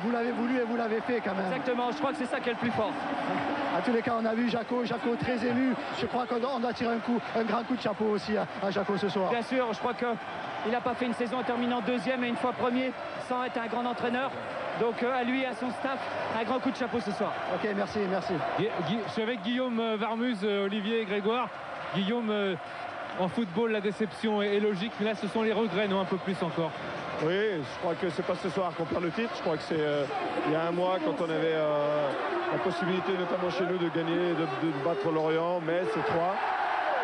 et vous l'avez fait quand même. Exactement, je crois que c'est ça qui est le plus fort. À tous les cas, on a vu Jaco très ému. Je crois qu'on doit tirer un grand coup de chapeau aussi à Jaco ce soir. Bien sûr, je crois qu'il n'a pas fait une saison en terminant 2e et une fois 1er sans être un grand entraîneur. Donc à lui et à son staff, un grand coup de chapeau ce soir. Ok, merci. Je suis avec Guillaume Varmuz, Olivier et Grégoire. Guillaume, en football, la déception est logique, mais là ce sont les regrets, non, un peu plus encore. Oui, je crois que c'est pas ce soir qu'on perd le titre. Je crois que c'est il y a un mois quand on avait la possibilité, notamment chez nous, de gagner, de battre Lorient, Metz et Troyes.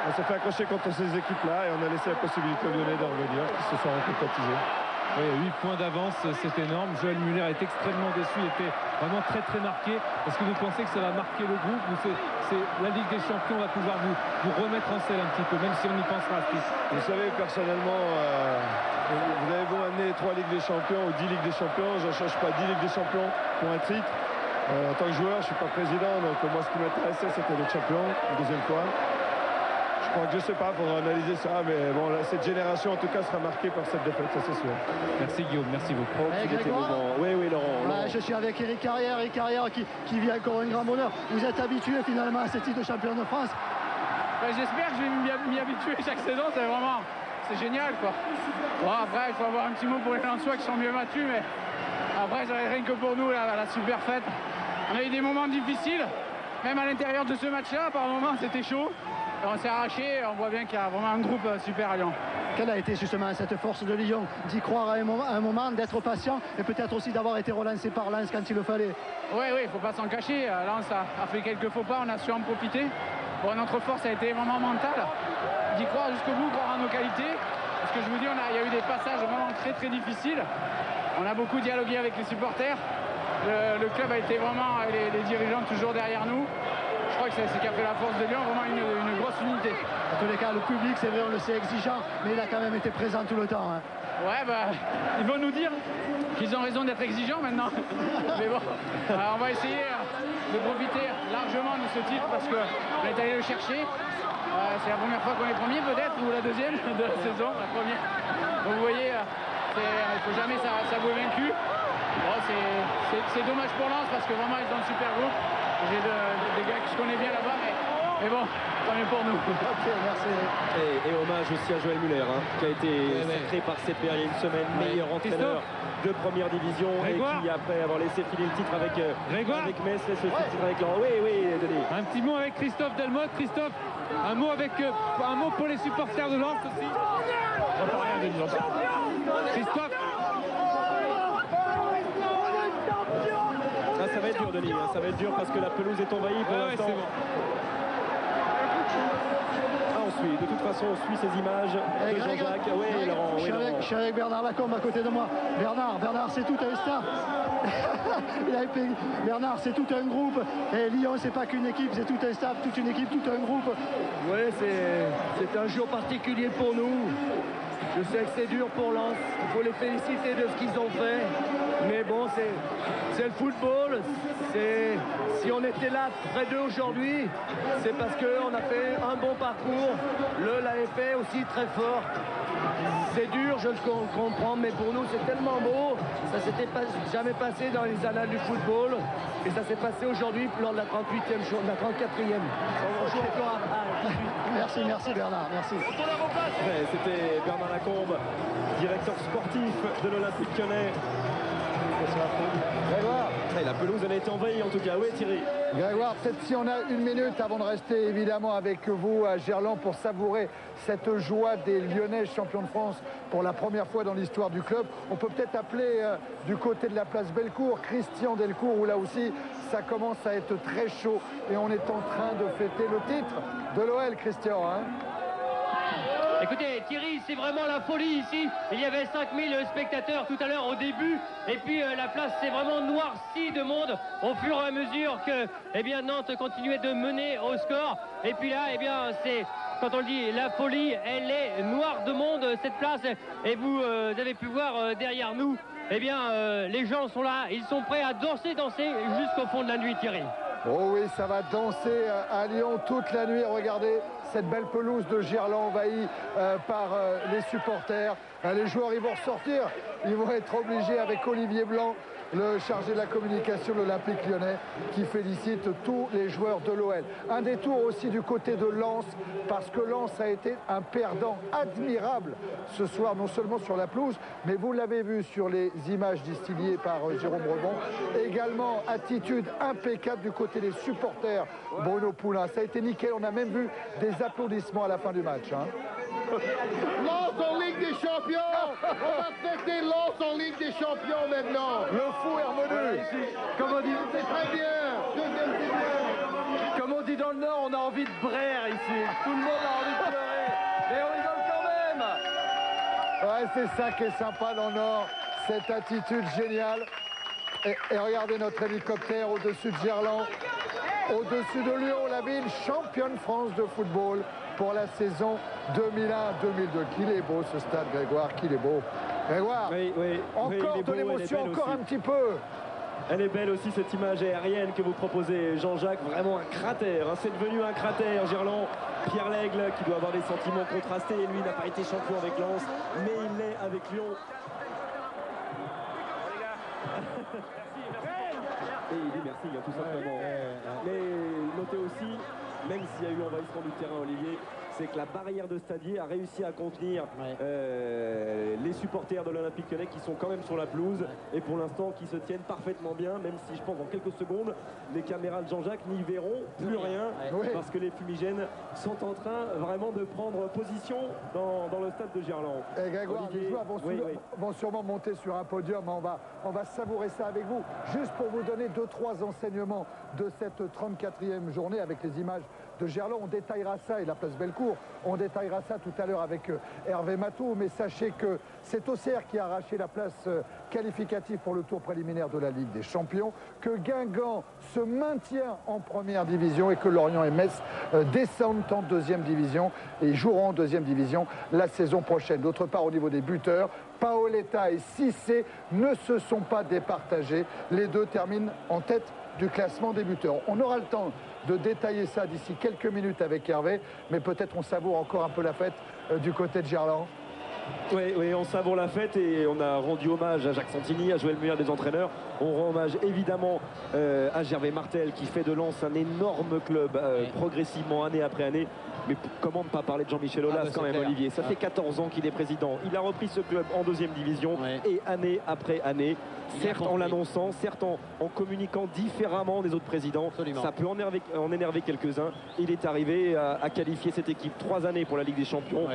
On s'est fait accrocher contre ces équipes-là et on a laissé la possibilité aux Lyonnais de revenir, qui se sont concrétisés. Oui, 8 points d'avance, c'est énorme. Joël Muller est extrêmement déçu, il était vraiment très marqué. Est-ce que vous pensez que ça va marquer le groupe ou c'est la Ligue des Champions va pouvoir vous remettre en selle un petit peu, même si on y pensera plus? Vous savez, personnellement, vous avez beau amener 3 Ligues des Champions ou 10 Ligues des Champions, je ne change pas 10 Ligues des Champions pour un titre. En tant que joueur, je ne suis pas président, donc moi, ce qui m'intéressait, c'était le champion, une deuxième fois. Je crois que je sais pas, il faudra analyser ça, mais bon, là, cette génération en tout cas sera marquée par cette défaite, ça c'est sûr. Merci Guillaume, merci beaucoup. Oui, Laurent. Je suis avec Eric Carrière, qui vit encore un grand bonheur. Vous êtes habitué finalement à ce titre de champion de France? J'espère que je vais m'y habituer chaque saison, c'est génial quoi. Bon, après, il faut avoir un petit mot pour les Lensois qui sont mieux battus, mais après, ça va être rien que pour nous, la super fête. On a eu des moments difficiles, même à l'intérieur de ce match-là, par moments c'était chaud. On s'est arraché, on voit bien qu'il y a vraiment un groupe super à Lyon. Quelle a été justement cette force de Lyon? D'y croire à un moment, d'être patient et peut-être aussi d'avoir été relancé par Lens quand il le fallait. Oui, il ne faut pas s'en cacher. Lens a fait quelques faux pas, on a su en profiter. Bon, notre force a été vraiment mentale. D'y croire jusqu'au bout, croire en nos qualités. Parce que je vous dis, il y a eu des passages vraiment très difficiles. On a beaucoup dialogué avec les supporters. Le club a été vraiment, les dirigeants toujours derrière nous. Je crois que c'est ce qui a fait la force de Lyon, vraiment une grosse unité. En tous les cas, le public, c'est vrai, on le sait, exigeant, mais il a quand même été présent tout le temps. Hein. Ouais, ils vont nous dire qu'ils ont raison d'être exigeants maintenant. Mais bon, on va essayer de profiter largement de ce titre parce qu'on est allé le chercher. C'est la première fois qu'on est premier peut-être, ou la deuxième de la saison, la première. Donc vous voyez, il ne faut jamais s'avouer vaincu. Bon, c'est dommage pour Lens parce que vraiment ils ont un super groupe. J'ai des gars que je connais bien là-bas, mais bon, tant mieux pour nous. Ok, merci. Et hommage aussi à Joël Muller, qui a été sacré par CPR il y a une semaine, meilleur entraîneur de première division Grégoire. Et qui après avoir laissé filer le titre avec Metz, laisse le titre avec Laurent. Oui, Denis. Un petit mot avec Christophe Delmotte. Christophe, un mot pour les supporters de Lens aussi. Christophe. Ça va être dur, Denis, ça va être dur parce que la pelouse est envahie pour l'instant. C'est bon. On suit, de toute façon, on suit ces images de Jean-Jacques. Oui, Laurent. Je suis avec Bernard Lacombe à côté de moi. Bernard, c'est tout un staff. Bernard, c'est tout un groupe. Et Lyon, c'est pas qu'une équipe, c'est tout un staff, toute une équipe, tout un groupe. Oui, c'est un jour particulier pour nous. Je sais que c'est dur pour Lens. Il faut les féliciter de ce qu'ils ont fait. Mais bon, c'est le football. Si on était là près d'eux aujourd'hui, c'est parce qu'on a fait un bon parcours. L'avait fait aussi très fort. C'est dur, je le comprends, mais pour nous, c'est tellement beau. Ça s'était jamais passé dans les annales du football. Et ça s'est passé aujourd'hui lors de la 38e journée, la 34e. Merci Bernard, merci. C'était Bernard Lacombe, directeur sportif de l'Olympique Lyonnais. Grégoire. La pelouse elle a été envahie en tout cas, oui Thierry. Grégoire, peut-être si on a une minute avant de rester évidemment avec vous à Gerland pour savourer cette joie des Lyonnais champions de France pour la première fois dans l'histoire du club. On peut peut-être appeler du côté de la place Bellecour, Christian Delcourt, où là aussi ça commence à être très chaud et on est en train de fêter le titre de l'OL, Christian. Écoutez, Thierry, c'est vraiment la folie ici. Il y avait 5000 spectateurs tout à l'heure au début. Et puis la place s'est vraiment noircie de monde au fur et à mesure que Nantes continuait de mener au score. Et puis là, c'est, quand on le dit, la folie, elle est noire de monde, cette place. Et vous avez pu voir derrière nous, les gens sont là. Ils sont prêts à danser jusqu'au fond de la nuit, Thierry. Oh oui, ça va danser à Lyon toute la nuit. Regardez cette belle pelouse de Gerland envahie par les supporters. Les joueurs, ils vont ressortir. Ils vont être obligés avec Olivier Blanc, le chargé de la communication de l'Olympique Lyonnais, qui félicite tous les joueurs de l'OL. Un détour aussi du côté de Lens, parce que Lens a été un perdant admirable ce soir, non seulement sur la pelouse, mais vous l'avez vu sur les images distillées par Jérôme Rebond. Également, attitude impeccable du côté des supporters, Bruno Poulain. Ça a été nickel, on a même vu des applaudissements à la fin du match. Lens en Ligue des Champions. On va fêter Lens en Ligue des Champions maintenant. Le fou est revenu. Comme on dit, c'est très bien. Comme on dit dans le Nord, on a envie de braire ici. Tout le monde a envie de pleurer. Mais on rigole quand même. Ouais, c'est ça qui est sympa dans le Nord, cette attitude géniale. Et regardez notre hélicoptère au-dessus de Gerland, au-dessus de Lyon, la ville championne France de football pour la saison 2001-2002. Qu'il est beau ce stade, Grégoire, qu'il est beau. Grégoire, encore de l'émotion, encore un petit peu. Elle est belle aussi cette image aérienne que vous proposez, Jean-Jacques, vraiment un cratère, hein. C'est devenu un cratère, Gerland. Pierre Lègle qui doit avoir des sentiments contrastés, lui n'a pas été champion avec Lens, mais il l'est avec Lyon. Et il dit merci, tout simplement. Mais notez aussi, même s'il y a eu envahissement du terrain, Olivier, c'est que la barrière de Stadier a réussi à contenir les supporters de l'Olympique Lyonnais qui sont quand même sur la pelouse et pour l'instant qui se tiennent parfaitement bien, même si je pense dans quelques secondes les caméras de Jean-Jacques n'y verront plus rien parce que les fumigènes sont en train vraiment de prendre position dans le stade de Gerland. Et Grégoire, Olivier, les joueurs vont sûrement monter sur un podium, on va savourer ça avec vous. Juste pour vous donner 2-3 enseignements de cette 34e journée avec les images de Gerland, on détaillera ça et la place Bellecour, on détaillera ça tout à l'heure avec Hervé Matou, mais sachez que c'est Auxerre qui a arraché la place qualificative pour le tour préliminaire de la Ligue des Champions, que Guingamp se maintient en première division et que Lorient et Metz descendent en deuxième division et joueront en deuxième division la saison prochaine. D'autre part, au niveau des buteurs, Paoletta et Cissé ne se sont pas départagés. Les deux terminent en tête du classement des buteurs. On aura le temps de détailler ça d'ici quelques minutes avec Hervé, mais peut-être on savoure encore un peu la fête du côté de Gerland. Oui, on savoure la fête et on a rendu hommage à Jacques Santini, à Joël Muller des entraîneurs. On rend hommage évidemment à Gervais Martel qui fait de Lens un énorme club progressivement année après année. Mais comment ne pas parler de Jean-Michel Aulas quand même, clair. Olivier. Ça fait 14 ans qu'il est président. Il a repris ce club en deuxième division et année après année, certes en l'annonçant, certes en communiquant différemment des autres présidents. Absolument. Ça peut en énerver quelques-uns. Il est arrivé à qualifier cette équipe 3 années pour la Ligue des Champions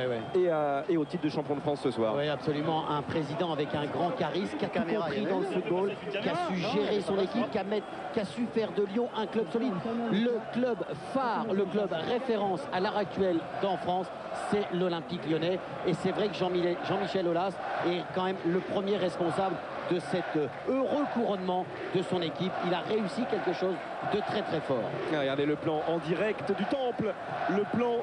et au titre de champion de France ce soir. Oui, absolument. Un président avec un grand charisme qui a tout compris dans le football, qui a su gérer son équipe, qui a su faire de Lyon un club solide. Le club phare, le club référence à l'heure actuelle en France, c'est l'Olympique Lyonnais. Et c'est vrai que Jean-Michel Aulas est quand même le premier responsable de cet heureux couronnement de son équipe. Il a réussi quelque chose de très très fort. Regardez le plan en direct du Temple, le plan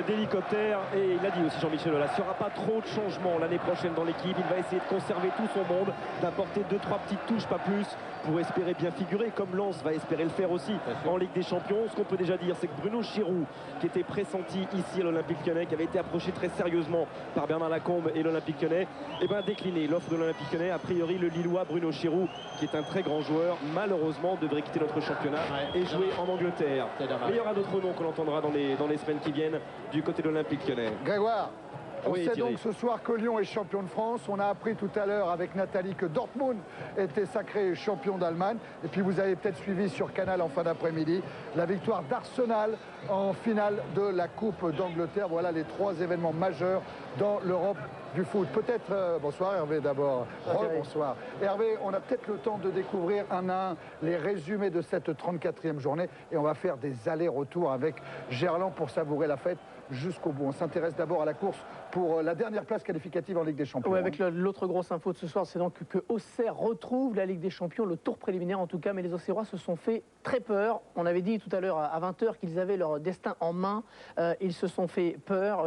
d'hélicoptère, et il a dit aussi Jean-Michel Aulas, il n'y aura pas trop de changements l'année prochaine dans l'équipe. Il va essayer de conserver tout son monde, d'apporter 2-3 petites touches, pas plus, pour espérer bien figurer, comme Lens va espérer le faire aussi en Ligue des Champions. Ce qu'on peut déjà dire, c'est que Bruno Chiroux, qui était pressenti ici à l'Olympique Lyonnais, qui avait été approché très sérieusement par Bernard Lacombe et l'Olympique Lyonnais, a décliné l'offre de l'Olympique Lyonnais. A priori, le Lillois Bruno Chiroux, qui est un très grand joueur, malheureusement devrait quitter notre championnat et jouer en Angleterre. Mais il y aura d'autres noms qu'on entendra dans les semaines qui viennent du côté de l'Olympique Lyonnais. Grégoire, on sait donc ce soir que Lyon est champion de France. On a appris tout à l'heure avec Nathalie que Dortmund était sacré champion d'Allemagne. Et puis vous avez peut-être suivi sur Canal en fin d'après-midi la victoire d'Arsenal en finale de la Coupe d'Angleterre. Voilà les 3 événements majeurs dans l'Europe du foot. Peut-être, bonsoir Hervé d'abord. Bonsoir. Hervé, on a peut-être le temps de découvrir un à un les résumés de cette 34e journée et on va faire des allers-retours avec Gerland pour savourer la fête jusqu'au bout. On s'intéresse d'abord à la course pour la dernière place qualificative en Ligue des Champions. Oui, avec l'autre grosse info de ce soir, c'est donc que Auxerre retrouve la Ligue des Champions, le tour préliminaire en tout cas, mais les Auxerrois se sont fait très peur. On avait dit tout à l'heure à 20h qu'ils avaient leur destin en main. Ils se sont fait peur.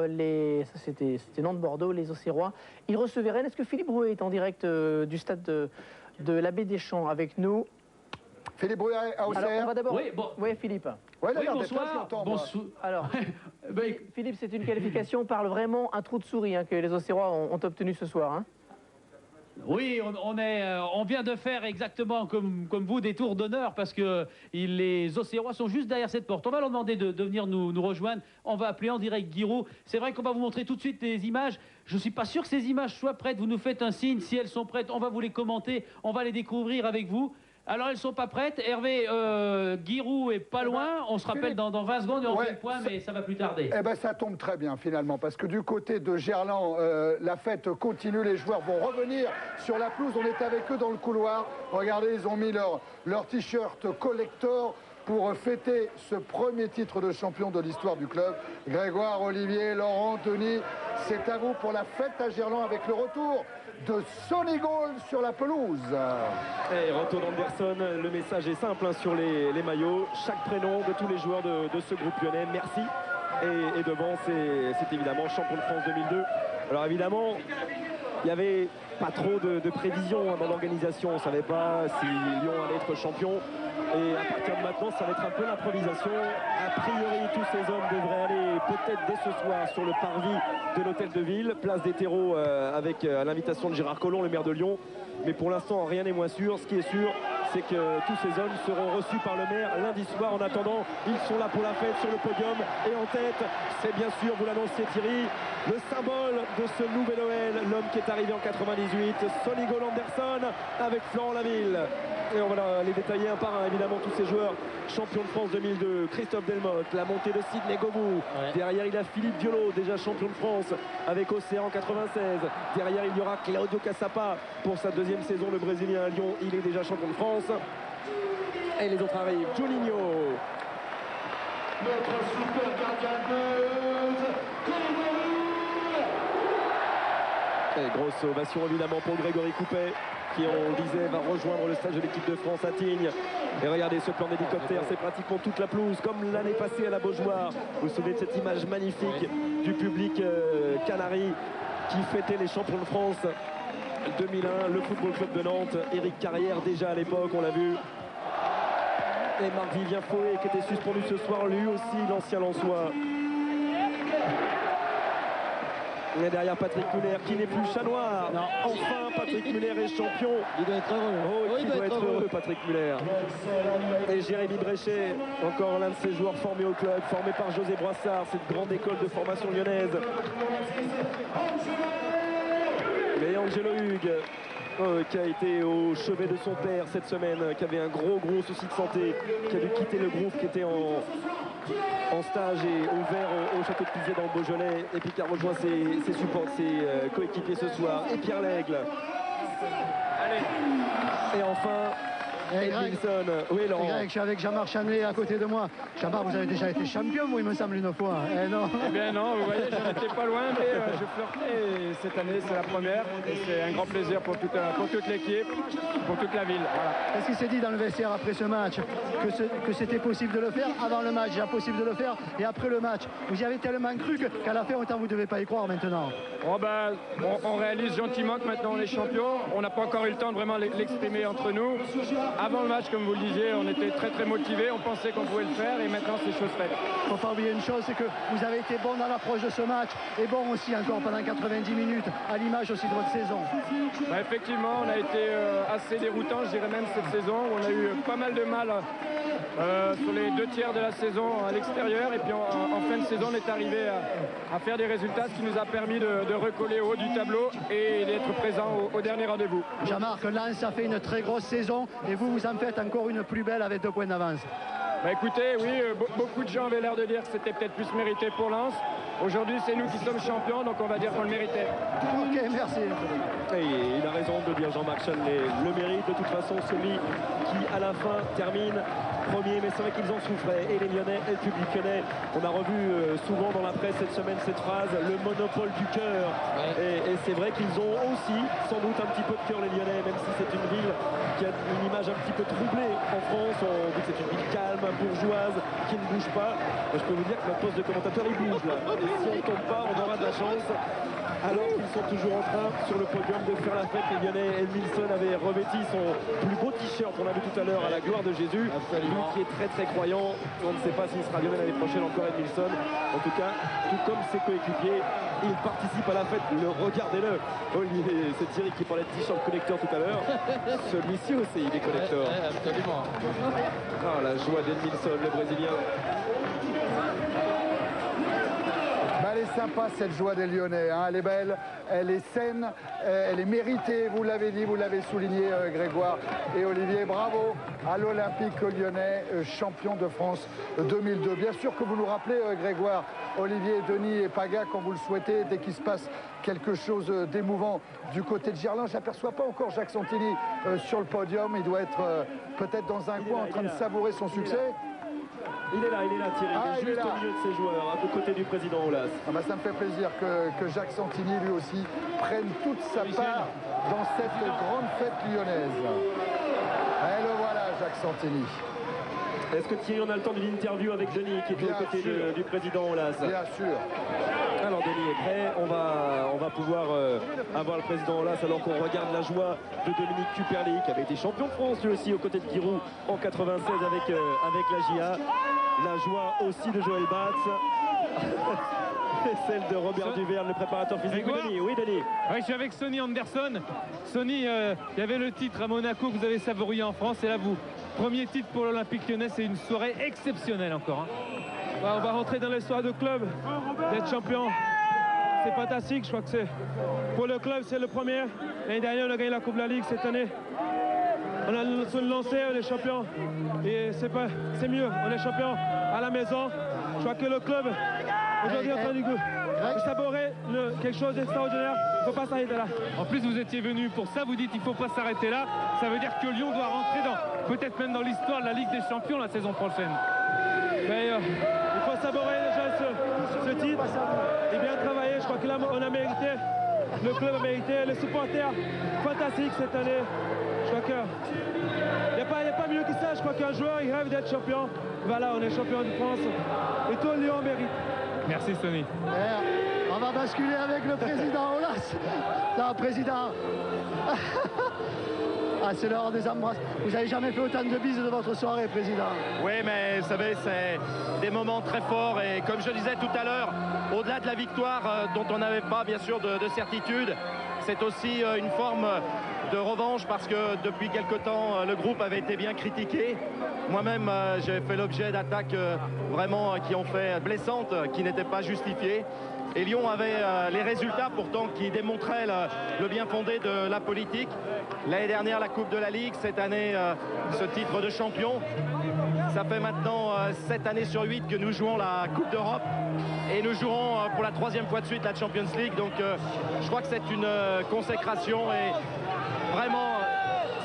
C'était Nantes-Bordeaux, les Auxerrois. Ils recevaient Rennes. Est-ce que Philippe Brouet est en direct du stade de l'Abbé Deschamps avec nous? Philippe Brouet à Auxerre. Alors, on va d'abord... Oui, Philippe. Oui, bonsoir. Alors, Philippe, c'est une qualification. On parle vraiment un trou de souris que les Auxerrois ont obtenu ce soir. Hein. Oui, on vient de faire exactement comme vous des tours d'honneur parce que les Auxerrois sont juste derrière cette porte. On va leur demander de venir nous rejoindre. On va appeler en direct Giroud. C'est vrai qu'on va vous montrer tout de suite des images. Je ne suis pas sûr que ces images soient prêtes. Vous nous faites un signe. Si elles sont prêtes, on va vous les commenter. On va les découvrir avec vous. Alors, elles ne sont pas prêtes. Hervé, Giroud est pas loin. On se rappelle dans 20 secondes et on fait le point, mais ça va plus tarder. Eh bien, ça tombe très bien, finalement, parce que du côté de Gerland, la fête continue. Les joueurs vont revenir sur la pelouse. On est avec eux dans le couloir. Regardez, ils ont mis leur t-shirt collector. pour fêter ce premier titre de champion de l'histoire du club. Grégoire, Olivier, Laurent, Denis, c'est à vous pour la fête à Gerland avec le retour de Sonny Gold sur la pelouse. Et retour d'Anderson, le message est simple hein, sur les maillots. Chaque prénom de tous les joueurs de ce groupe lyonnais, merci. Et devant, c'est évidemment champion de France 2002. Alors évidemment, il n'y avait pas trop de prévisions hein, dans l'organisation. On ne savait pas si Lyon allait être champion. Et à partir de maintenant, ça va être un peu l'improvisation. A priori, tous ces hommes devraient aller peut-être dès ce soir sur le parvis de l'hôtel de ville, place des terreaux avec à l'invitation de Gérard Collomb, le maire de Lyon. Mais pour l'instant, rien n'est moins sûr. Ce qui est sûr, c'est que tous ces hommes seront reçus par le maire lundi soir. En attendant, ils sont là pour la fête sur le podium. Et en tête, c'est bien sûr, vous l'annonciez Thierry, le symbole de ce nouvel OL, l'homme qui est arrivé en 98, Sonny Gold Anderson, avec Florent Laville. Et on va les détailler un par un, évidemment, tous ces joueurs. Champion de France 2002, Christophe Delmotte, la montée de Sidney Govou. Derrière, il y a Philippe Diolo, déjà champion de France avec Océan en 96. Derrière, il y aura Claudio Cassapa pour sa deuxième saison, le Brésilien à Lyon. Il est déjà champion de France. Et les autres arrivent. Juninho. Notre super gardien de Et grosse ovation évidemment pour Grégory Coupet, qui on le disait va rejoindre le stage de l'équipe de France à Tignes. Et regardez ce plan d'hélicoptère, c'est pratiquement toute la pelouse comme l'année passée à la Beaujoire. Vous vous souvenez de cette image magnifique du public canari qui fêtait les champions de France 2001, le Football Club de Nantes. Éric Carrière déjà à l'époque, on l'a vu. Et Marc-Vivien Fouet qui était suspendu ce soir, lui aussi l'ancien Lensois. Et derrière Patrick Muller qui n'est plus chat noir. Non. Enfin Patrick Muller est champion. Il doit être heureux. Oh, il doit être heureux Patrick Muller. Et Jérémy Bréchet, encore l'un de ses joueurs formés au club, formé par José Broissard, cette grande école de formation lyonnaise. Et Angelo Hugues, qui a été au chevet de son père cette semaine, qui avait un gros souci de santé, qui a dû quitter le groupe, qui était en stage et ouvert au château de Pizet dans le Beaujolais, et puis qui a rejoint ses coéquipiers ce soir. Et Pierre Lègle. Et enfin Edmilson. Oui, Laurent. Greg, je suis avec Jean-Marc Chamelet à côté de moi. Jean-Marc, vous avez déjà été champion, vous, il me semble, une fois. Non. Eh bien non, vous voyez, j'en étais pas loin, mais je flirtais. Et cette année, c'est la première. Et c'est un grand plaisir pour toute l'équipe, pour toute la ville. Voilà. Est-ce qu'il s'est dit dans le vestiaire après ce match que c'était possible de le faire avant le match, déjà possible de le faire, et après le match? Vous y avez tellement cru qu'à la fin, autant vous ne devez pas y croire maintenant. Oh ben, on réalise gentiment que maintenant on est champion. On n'a pas encore eu le temps de vraiment l'exprimer entre nous. Avant le match, comme vous le disiez, on était très motivés, on pensait qu'on pouvait le faire et maintenant c'est chose faite. Il ne faut pas oublier une chose, c'est que vous avez été bon dans l'approche de ce match et bon aussi encore pendant 90 minutes, à l'image aussi de votre saison. Bah, effectivement, on a été assez déroutant, je dirais même cette saison. On a eu pas mal de mal sur les 2 tiers de la saison à l'extérieur et puis en fin de saison on est arrivé à faire des résultats, ce qui nous a permis de recoller au haut du tableau et d'être présent au dernier rendez-vous. Jean-Marc, Lens a fait une très grosse saison et vous en faites encore une plus belle avec 2 points d'avance. Bah écoutez, oui, beaucoup de gens avaient l'air de dire que c'était peut-être plus mérité pour Lens. Aujourd'hui, c'est nous qui sommes champions, donc on va dire qu'on le méritait. Ok, merci. Et il a raison de dire Jean-Marc Chamelet, le mérite de toute façon celui qui à la fin termine premier, mais c'est vrai qu'ils en souffraient, et les Lyonnais et le public lyonnais. On a revu souvent dans la presse cette semaine cette phrase, le monopole du cœur. Ouais. Et c'est vrai qu'ils ont aussi sans doute un petit peu de cœur les Lyonnais, même si c'est une ville qui a une image un petit peu troublée en France. On dit que c'est une ville calme, bourgeoise, qui ne bouge pas. Mais je peux vous dire que notre poste de commentateur il bouge là. Et si on ne tombe pas, on aura de la chance. Alors qu'ils sont toujours en train sur le podium de faire la fête. Les Lyonnais, Edmilson avait revêti son plus beau t-shirt qu'on a vu tout à l'heure à la gloire de Jésus. Lui qui est très croyant. On ne sait pas s'il sera lyonnais l'année prochaine encore, Edmilson. En tout cas, tout comme ses coéquipiers, il participe à la fête. Regardez-le. Olivier, c'est Thierry qui parlait de t-shirt collecteur tout à l'heure. Celui-ci aussi, il est collector. Absolument. Ah, la joie d'Edmilson, le Brésilien. Elle est sympa cette joie des Lyonnais, hein. Elle est belle, elle est saine, elle est méritée, vous l'avez dit, vous l'avez souligné Grégoire et Olivier, bravo à l'Olympique lyonnais, champion de France 2002. Bien sûr que vous nous rappelez Grégoire, Olivier, Denis et Paga quand vous le souhaitez, dès qu'il se passe quelque chose d'émouvant du côté de Gerland. Je n'aperçois pas encore Jacques Santini sur le podium, il doit être peut-être dans un coin en train de savourer son succès. Il est là Thierry, il est juste au milieu de ses joueurs, aux côtés du président Aulas. Ça me fait plaisir que Jacques Santini, lui aussi, prenne toute sa part dans cette grande fête lyonnaise. Et le voilà, Jacques Santini. Est-ce que Thierry, on a le temps d'une interview avec Denis, qui est aux côtés du président Aulas? Bien sûr. Alors Denis est prêt, on va pouvoir avoir le président Aulas alors qu'on regarde la joie de Dominique Cuperli, qui avait été champion de France lui aussi aux côtés de Giroud en 96 avec la GIA. La joie aussi de Joël Batz. Et celle de Robert Duverne, le préparateur physique. Denis. Oui, Denis. Oui, je suis avec Sonny Anderson. Sonny, il y avait le titre à Monaco que vous avez savouré en France. Et là, vous, premier titre pour l'Olympique Lyonnais, c'est une soirée exceptionnelle encore. On va rentrer dans l'histoire du club, d'être champion. C'est fantastique, je crois que c'est pour le club, c'est le premier. L'année dernière, on a gagné la Coupe de la Ligue cette année. On a sur le lancé, on est champion. Et c'est mieux, on est champion à la maison. Je crois que le club, aujourd'hui, est en train de savourer quelque chose d'extraordinaire. Il ne faut pas s'arrêter là. En plus, vous étiez venu pour ça, vous dites qu'il ne faut pas s'arrêter là. Ça veut dire que Lyon doit rentrer peut-être même dans l'histoire de la Ligue des Champions la saison prochaine. Mais il faut savourer déjà ce titre et bien travailler. Je crois que là, on a mérité, le club a mérité, les supporters, fantastiques cette année. Je crois qu'il n'y a pas mieux que ça. Je crois qu'un joueur, il rêve d'être champion. Voilà, on est champion de France et tout Lyon mérite. Merci Sonny. On va basculer avec le président Aulas. Non, président. C'est l'heure des embrasses. Vous n'avez jamais fait autant de bises de votre soirée, président. Oui, mais vous savez, c'est des moments très forts. Et comme je disais tout à l'heure, au-delà de la victoire dont on n'avait pas, bien sûr, de certitude, c'est aussi une forme de revanche parce que depuis quelque temps, le groupe avait été bien critiqué. Moi-même, j'ai fait l'objet d'attaques vraiment qui ont fait blessantes, qui n'étaient pas justifiées. Et Lyon avait les résultats pourtant qui démontraient le bien fondé de la politique. L'année dernière, la Coupe de la Ligue. Cette année, ce titre de champion. Ça fait maintenant 7 années sur 8 que nous jouons la Coupe d'Europe. Et nous jouerons pour la 3e fois de suite la Champions League. Donc je crois que c'est une consécration et vraiment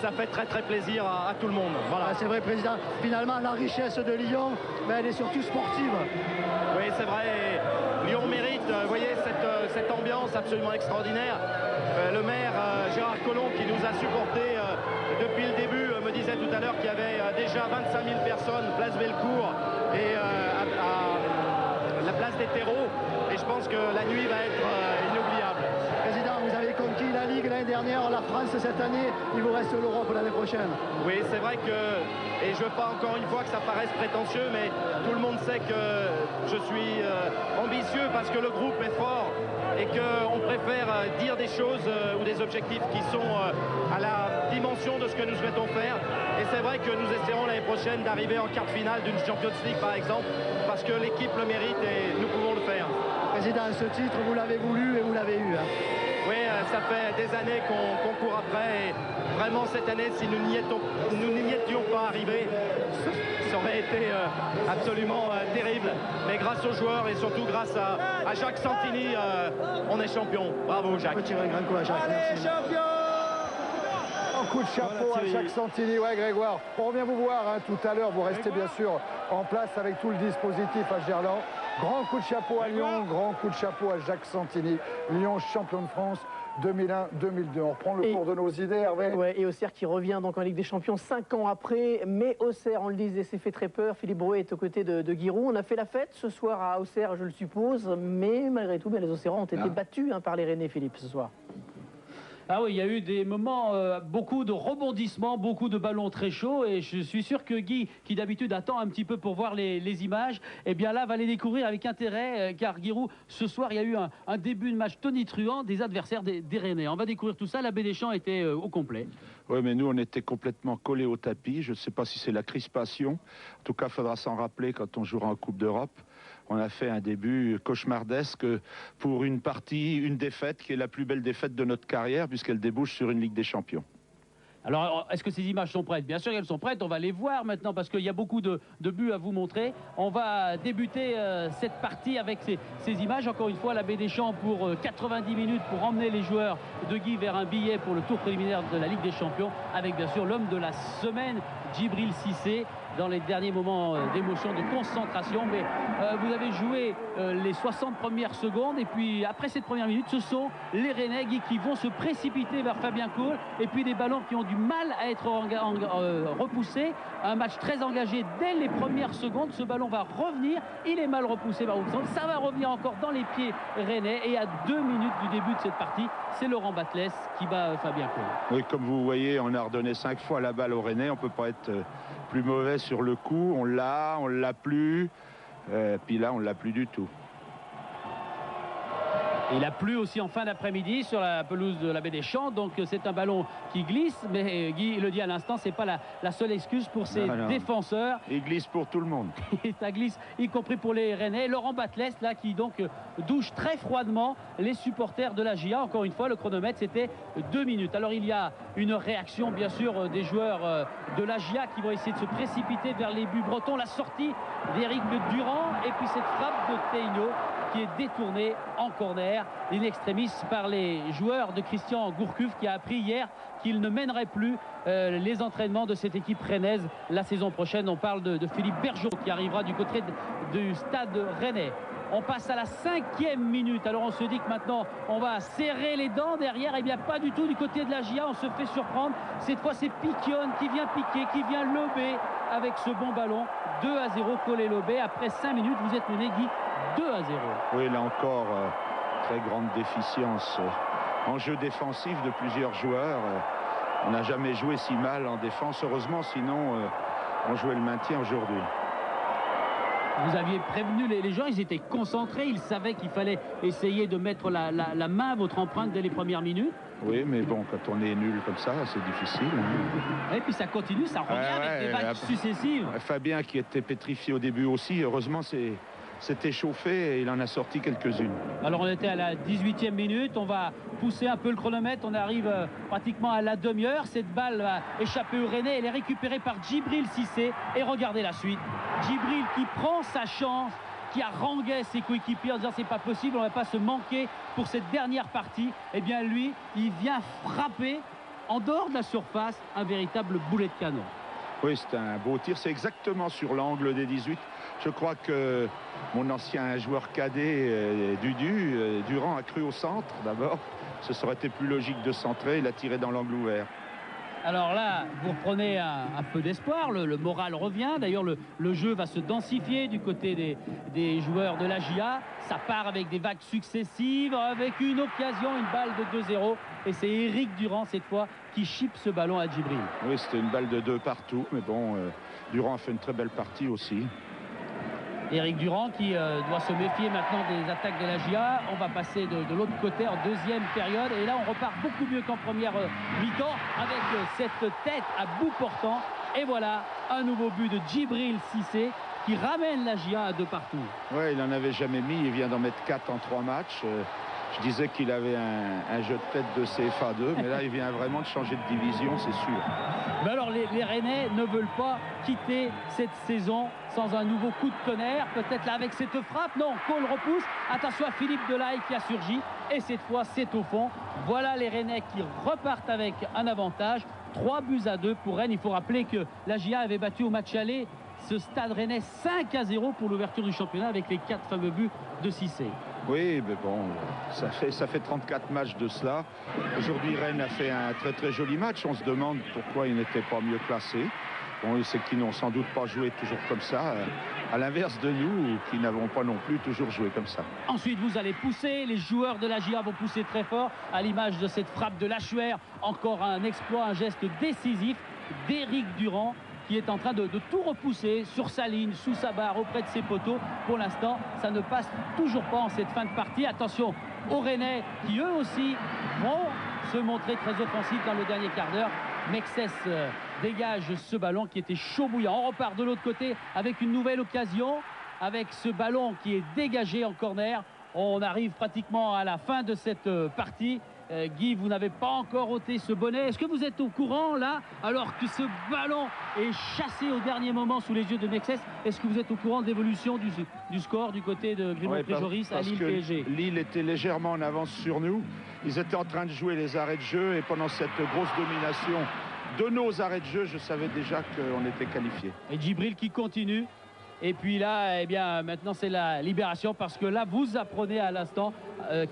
ça fait très très plaisir à tout le monde. Voilà. C'est vrai, président. Finalement, la richesse de Lyon, mais elle est surtout sportive. Oui, c'est vrai. Lyon mérite, vous voyez, cette ambiance absolument extraordinaire. Le maire Gérard Collomb, qui nous a supportés depuis le début, me disait tout à l'heure qu'il y avait déjà 25 000 personnes, place Bellecour et à la place des terreaux. Et je pense que la nuit va être inoubliable. Président, vous avez conquis la Ligue l'année dernière, la France cette année, il vous reste l'Europe l'année prochaine. Oui, c'est vrai que, et je ne veux pas encore une fois que ça paraisse prétentieux, mais tout le monde sait que je suis ambitieux parce que le groupe est fort et qu'on préfère dire des choses ou des objectifs qui sont à la dimension de ce que nous souhaitons faire. Et c'est vrai que nous essaierons l'année prochaine d'arriver en quart de finale d'une Champions League par exemple, parce que l'équipe le mérite et nous pouvons le faire. Président, ce titre, vous l'avez voulu et vous l'avez eu. Oui, ça fait des années qu'on court après et vraiment cette année, si nous n'y étions pas arrivés, ça aurait été absolument terrible. Mais grâce aux joueurs et surtout grâce à Jacques Santini, on est champion. Bravo Jacques. Tirer un grand coup à Jacques. Allez, champion! Un coup de chapeau à Jacques Santini. Ouais, Grégoire, on revient vous voir tout à l'heure. Vous restez bien sûr en place avec tout le dispositif à Gerland. Grand coup de chapeau à Lyon, grand coup de chapeau à Jacques Santini. Lyon champion de France 2001-2002. On reprend le cours de nos idées, Hervé. Ouais, et Auxerre qui revient donc en Ligue des Champions 5 ans après. Mais Auxerre, on le disait, s'est fait très peur. Philippe Brouet est aux côtés de Giroud. On a fait la fête ce soir à Auxerre, je le suppose. Mais malgré tout, les Auxerrois ont été battus par les Rennais, Philippe, ce soir. Ah oui, il y a eu des moments, beaucoup de rebondissements, beaucoup de ballons très chauds et je suis sûr que Guy, qui d'habitude attend un petit peu pour voir les images, eh bien là va les découvrir avec intérêt car Giroud, ce soir il y a eu un début de match tonitruant des adversaires des Rennais. On va découvrir tout ça, la baie des Champs était au complet. Oui, mais nous on était complètement collés au tapis, je ne sais pas si c'est la crispation, en tout cas il faudra s'en rappeler quand on jouera en Coupe d'Europe. On a fait un début cauchemardesque pour une défaite qui est la plus belle défaite de notre carrière puisqu'elle débouche sur une Ligue des Champions. Alors, est-ce que ces images sont prêtes? Bien sûr qu'elles sont prêtes, on va les voir maintenant parce qu'il y a beaucoup de buts à vous montrer. On va débuter cette partie avec ces images. Encore une fois, la baie des Champs pour 90 minutes pour emmener les joueurs de Guy vers un billet pour le tour préliminaire de la Ligue des Champions avec bien sûr l'homme de la semaine, Djibril Cissé. dans les derniers moments d'émotion, de concentration. Mais vous avez joué les 60 premières secondes et puis après cette première minute, ce sont les Rennais qui vont se précipiter vers Fabien Cole et puis des ballons qui ont du mal à être repoussés. Un match très engagé dès les premières secondes. Ce ballon va revenir, il est mal repoussé par Woodson, ça va revenir encore dans les pieds Rennais et à 2 minutes du début de cette partie, c'est Laurent Batles qui bat Fabien Cole. Oui, comme vous voyez, on a redonné 5 fois la balle aux Rennais, on ne peut pas être plus mauvais sur le coup, on l'a plus, puis là on l'a plus du tout. Il a plu aussi en fin d'après-midi sur la pelouse de la Baie des Champs, donc c'est un ballon qui glisse, mais Guy le dit à l'instant, c'est pas la seule excuse pour ses défenseurs. Il glisse pour tout le monde. Ça glisse, y compris pour les Rennais. Laurent Batles, là, qui donc douche très froidement les supporters de la GIA. Encore une fois, le chronomètre, c'était 2 minutes. Alors il y a une réaction, bien sûr, des joueurs de la GIA qui vont essayer de se précipiter vers les buts bretons. La sortie d'Éric Durand et puis cette frappe de Théino qui est détournée en corner, in extremis par les joueurs de Christian Gourcuff, qui a appris hier qu'il ne mènerait plus les entraînements de cette équipe rennaise la saison prochaine. On parle de Philippe Bergeau qui arrivera du côté du stade rennais. On passe à la 5e minute. Alors on se dit que maintenant on va serrer les dents derrière. Eh bien pas du tout du côté de la GIA. On se fait surprendre. Cette fois c'est Piquion qui vient piquer, qui vient lober avec ce bon ballon. 2-0 collé lobé. Après 5 minutes, vous êtes mené, Guy, 2-0. Oui, là encore, très grande déficience en jeu défensif de plusieurs joueurs. On n'a jamais joué si mal en défense, heureusement, sinon on jouait le maintien aujourd'hui. Vous aviez prévenu les gens, ils étaient concentrés, ils savaient qu'il fallait essayer de mettre la main à votre empreinte dès les premières minutes. Oui, mais bon, quand on est nul comme ça, c'est difficile. Hein. Et puis ça continue, ça revient avec des vagues successives. Fabien, qui était pétrifié au début aussi, heureusement, s'est échauffé et il en a sorti quelques-unes. Alors on était à la 18e minute, on va pousser un peu le chronomètre, on arrive pratiquement à la demi-heure. Cette balle va échapper au Rennais, elle est récupérée par Djibril Cissé et regardez la suite. Djibril qui prend sa chance, qui haranguait ses coéquipiers en disant c'est pas possible, on ne va pas se manquer pour cette dernière partie. Eh bien lui, il vient frapper en dehors de la surface un véritable boulet de canon. Oui, c'est un beau tir, c'est exactement sur l'angle des 18. Je crois que mon ancien joueur cadet, Durand, a cru au centre d'abord. Ce serait été plus logique de centrer, il a tiré dans l'angle ouvert. Alors là, vous reprenez un peu d'espoir, le moral revient. D'ailleurs, le jeu va se densifier du côté des joueurs de la GIA. Ça part avec des vagues successives, avec une occasion, une balle de 2-0. Et c'est Éric Durand, cette fois, qui chipe ce ballon à Djibril. Oui, c'était une balle de 2 partout, mais bon, Durand a fait une très belle partie aussi. Éric Durand qui doit se méfier maintenant des attaques de la GIA. On va passer de l'autre côté en deuxième période. Et là, on repart beaucoup mieux qu'en première mi-temps avec cette tête à bout portant. Et voilà, un nouveau but de Djibril Cissé qui ramène la GIA à 2 partout. Oui, il n'en avait jamais mis. Il vient d'en mettre 4 en 3 matchs. Je disais qu'il avait un jeu de tête de CFA 2, mais là, il vient vraiment de changer de division, c'est sûr. Mais alors, les Rennais ne veulent pas quitter cette saison sans un nouveau coup de tonnerre. Peut-être là avec cette frappe. Non, Cole repousse. Attention à Philippe Delahaye qui a surgi. Et cette fois, c'est au fond. Voilà les Rennais qui repartent avec un avantage. 3-2 pour Rennes. Il faut rappeler que la GIA avait battu au match aller ce stade rennais 5-0 pour l'ouverture du championnat avec les 4 fameux buts de Cissé. Oui, mais bon, ça fait 34 matchs de cela. Aujourd'hui, Rennes a fait un très très joli match. On se demande pourquoi ils n'étaient pas mieux classés. Bon, c'est qu'ils n'ont sans doute pas joué toujours comme ça, à l'inverse de nous, qui n'avons pas non plus toujours joué comme ça. Ensuite, vous allez pousser. Les joueurs de la GIA vont pousser très fort, à l'image de cette frappe de Lachuer. Encore un exploit, un geste décisif d'Éric Durand, qui est en train de tout repousser sur sa ligne, sous sa barre, auprès de ses poteaux. Pour l'instant, ça ne passe toujours pas en cette fin de partie. Attention aux Rennais qui, eux aussi, vont se montrer très offensifs dans le dernier quart d'heure. Mexès dégage ce ballon qui était chaud bouillant. On repart de l'autre côté avec une nouvelle occasion, avec ce ballon qui est dégagé en corner. On arrive pratiquement à la fin de cette partie. Guy, vous n'avez pas encore ôté ce bonnet. Est-ce que vous êtes au courant là, alors que ce ballon est chassé au dernier moment sous les yeux de Mexès? Est-ce que vous êtes au courant de l'évolution du score du côté de Grimaud-Préjoris à Lille PSG? Lille était légèrement en avance sur nous. Ils étaient en train de jouer les arrêts de jeu et pendant cette grosse domination de nos arrêts de jeu, je savais déjà qu'on était qualifié. Et Djibril qui continue. Et puis là, eh bien, maintenant c'est la libération parce que là, vous apprenez à l'instant,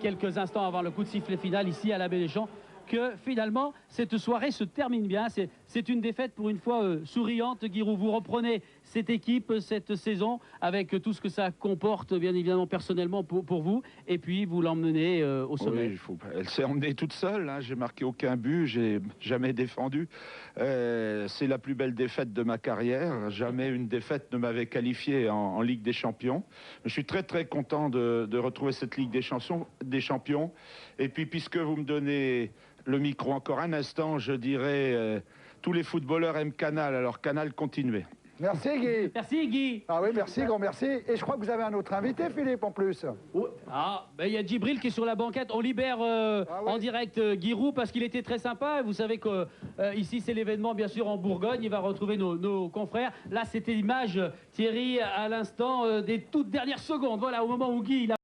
quelques instants avant le coup de sifflet final ici à la Baie des Champs, que finalement, cette soirée se termine bien. C'est une défaite pour une fois souriante, Giroud. Vous reprenez cette équipe, cette saison, avec tout ce que ça comporte, bien évidemment, personnellement pour vous. Et puis, vous l'emmenez au sommet. Oui, elle s'est emmenée toute seule. Hein. J'ai marqué aucun but, j'ai jamais défendu. C'est la plus belle défaite de ma carrière. Jamais une défaite ne m'avait qualifié en Ligue des Champions. Je suis très, très content de retrouver cette Ligue des Champions. Et puis, puisque vous me donnez le micro encore un instant, je dirais tous les footballeurs aiment Canal, alors Canal, continuez. Merci Guy. Merci Guy. Ah oui, merci, grand merci. Et je crois que vous avez un autre invité, Philippe, en plus. Ah, ben il y a Djibril qui est sur la banquette. On libère en direct Giroud parce qu'il était très sympa. Vous savez que ici c'est l'événement bien sûr en Bourgogne. Il va retrouver nos confrères. Là c'était l'image, Thierry, à l'instant des toutes dernières secondes. Voilà, au moment où Guy il a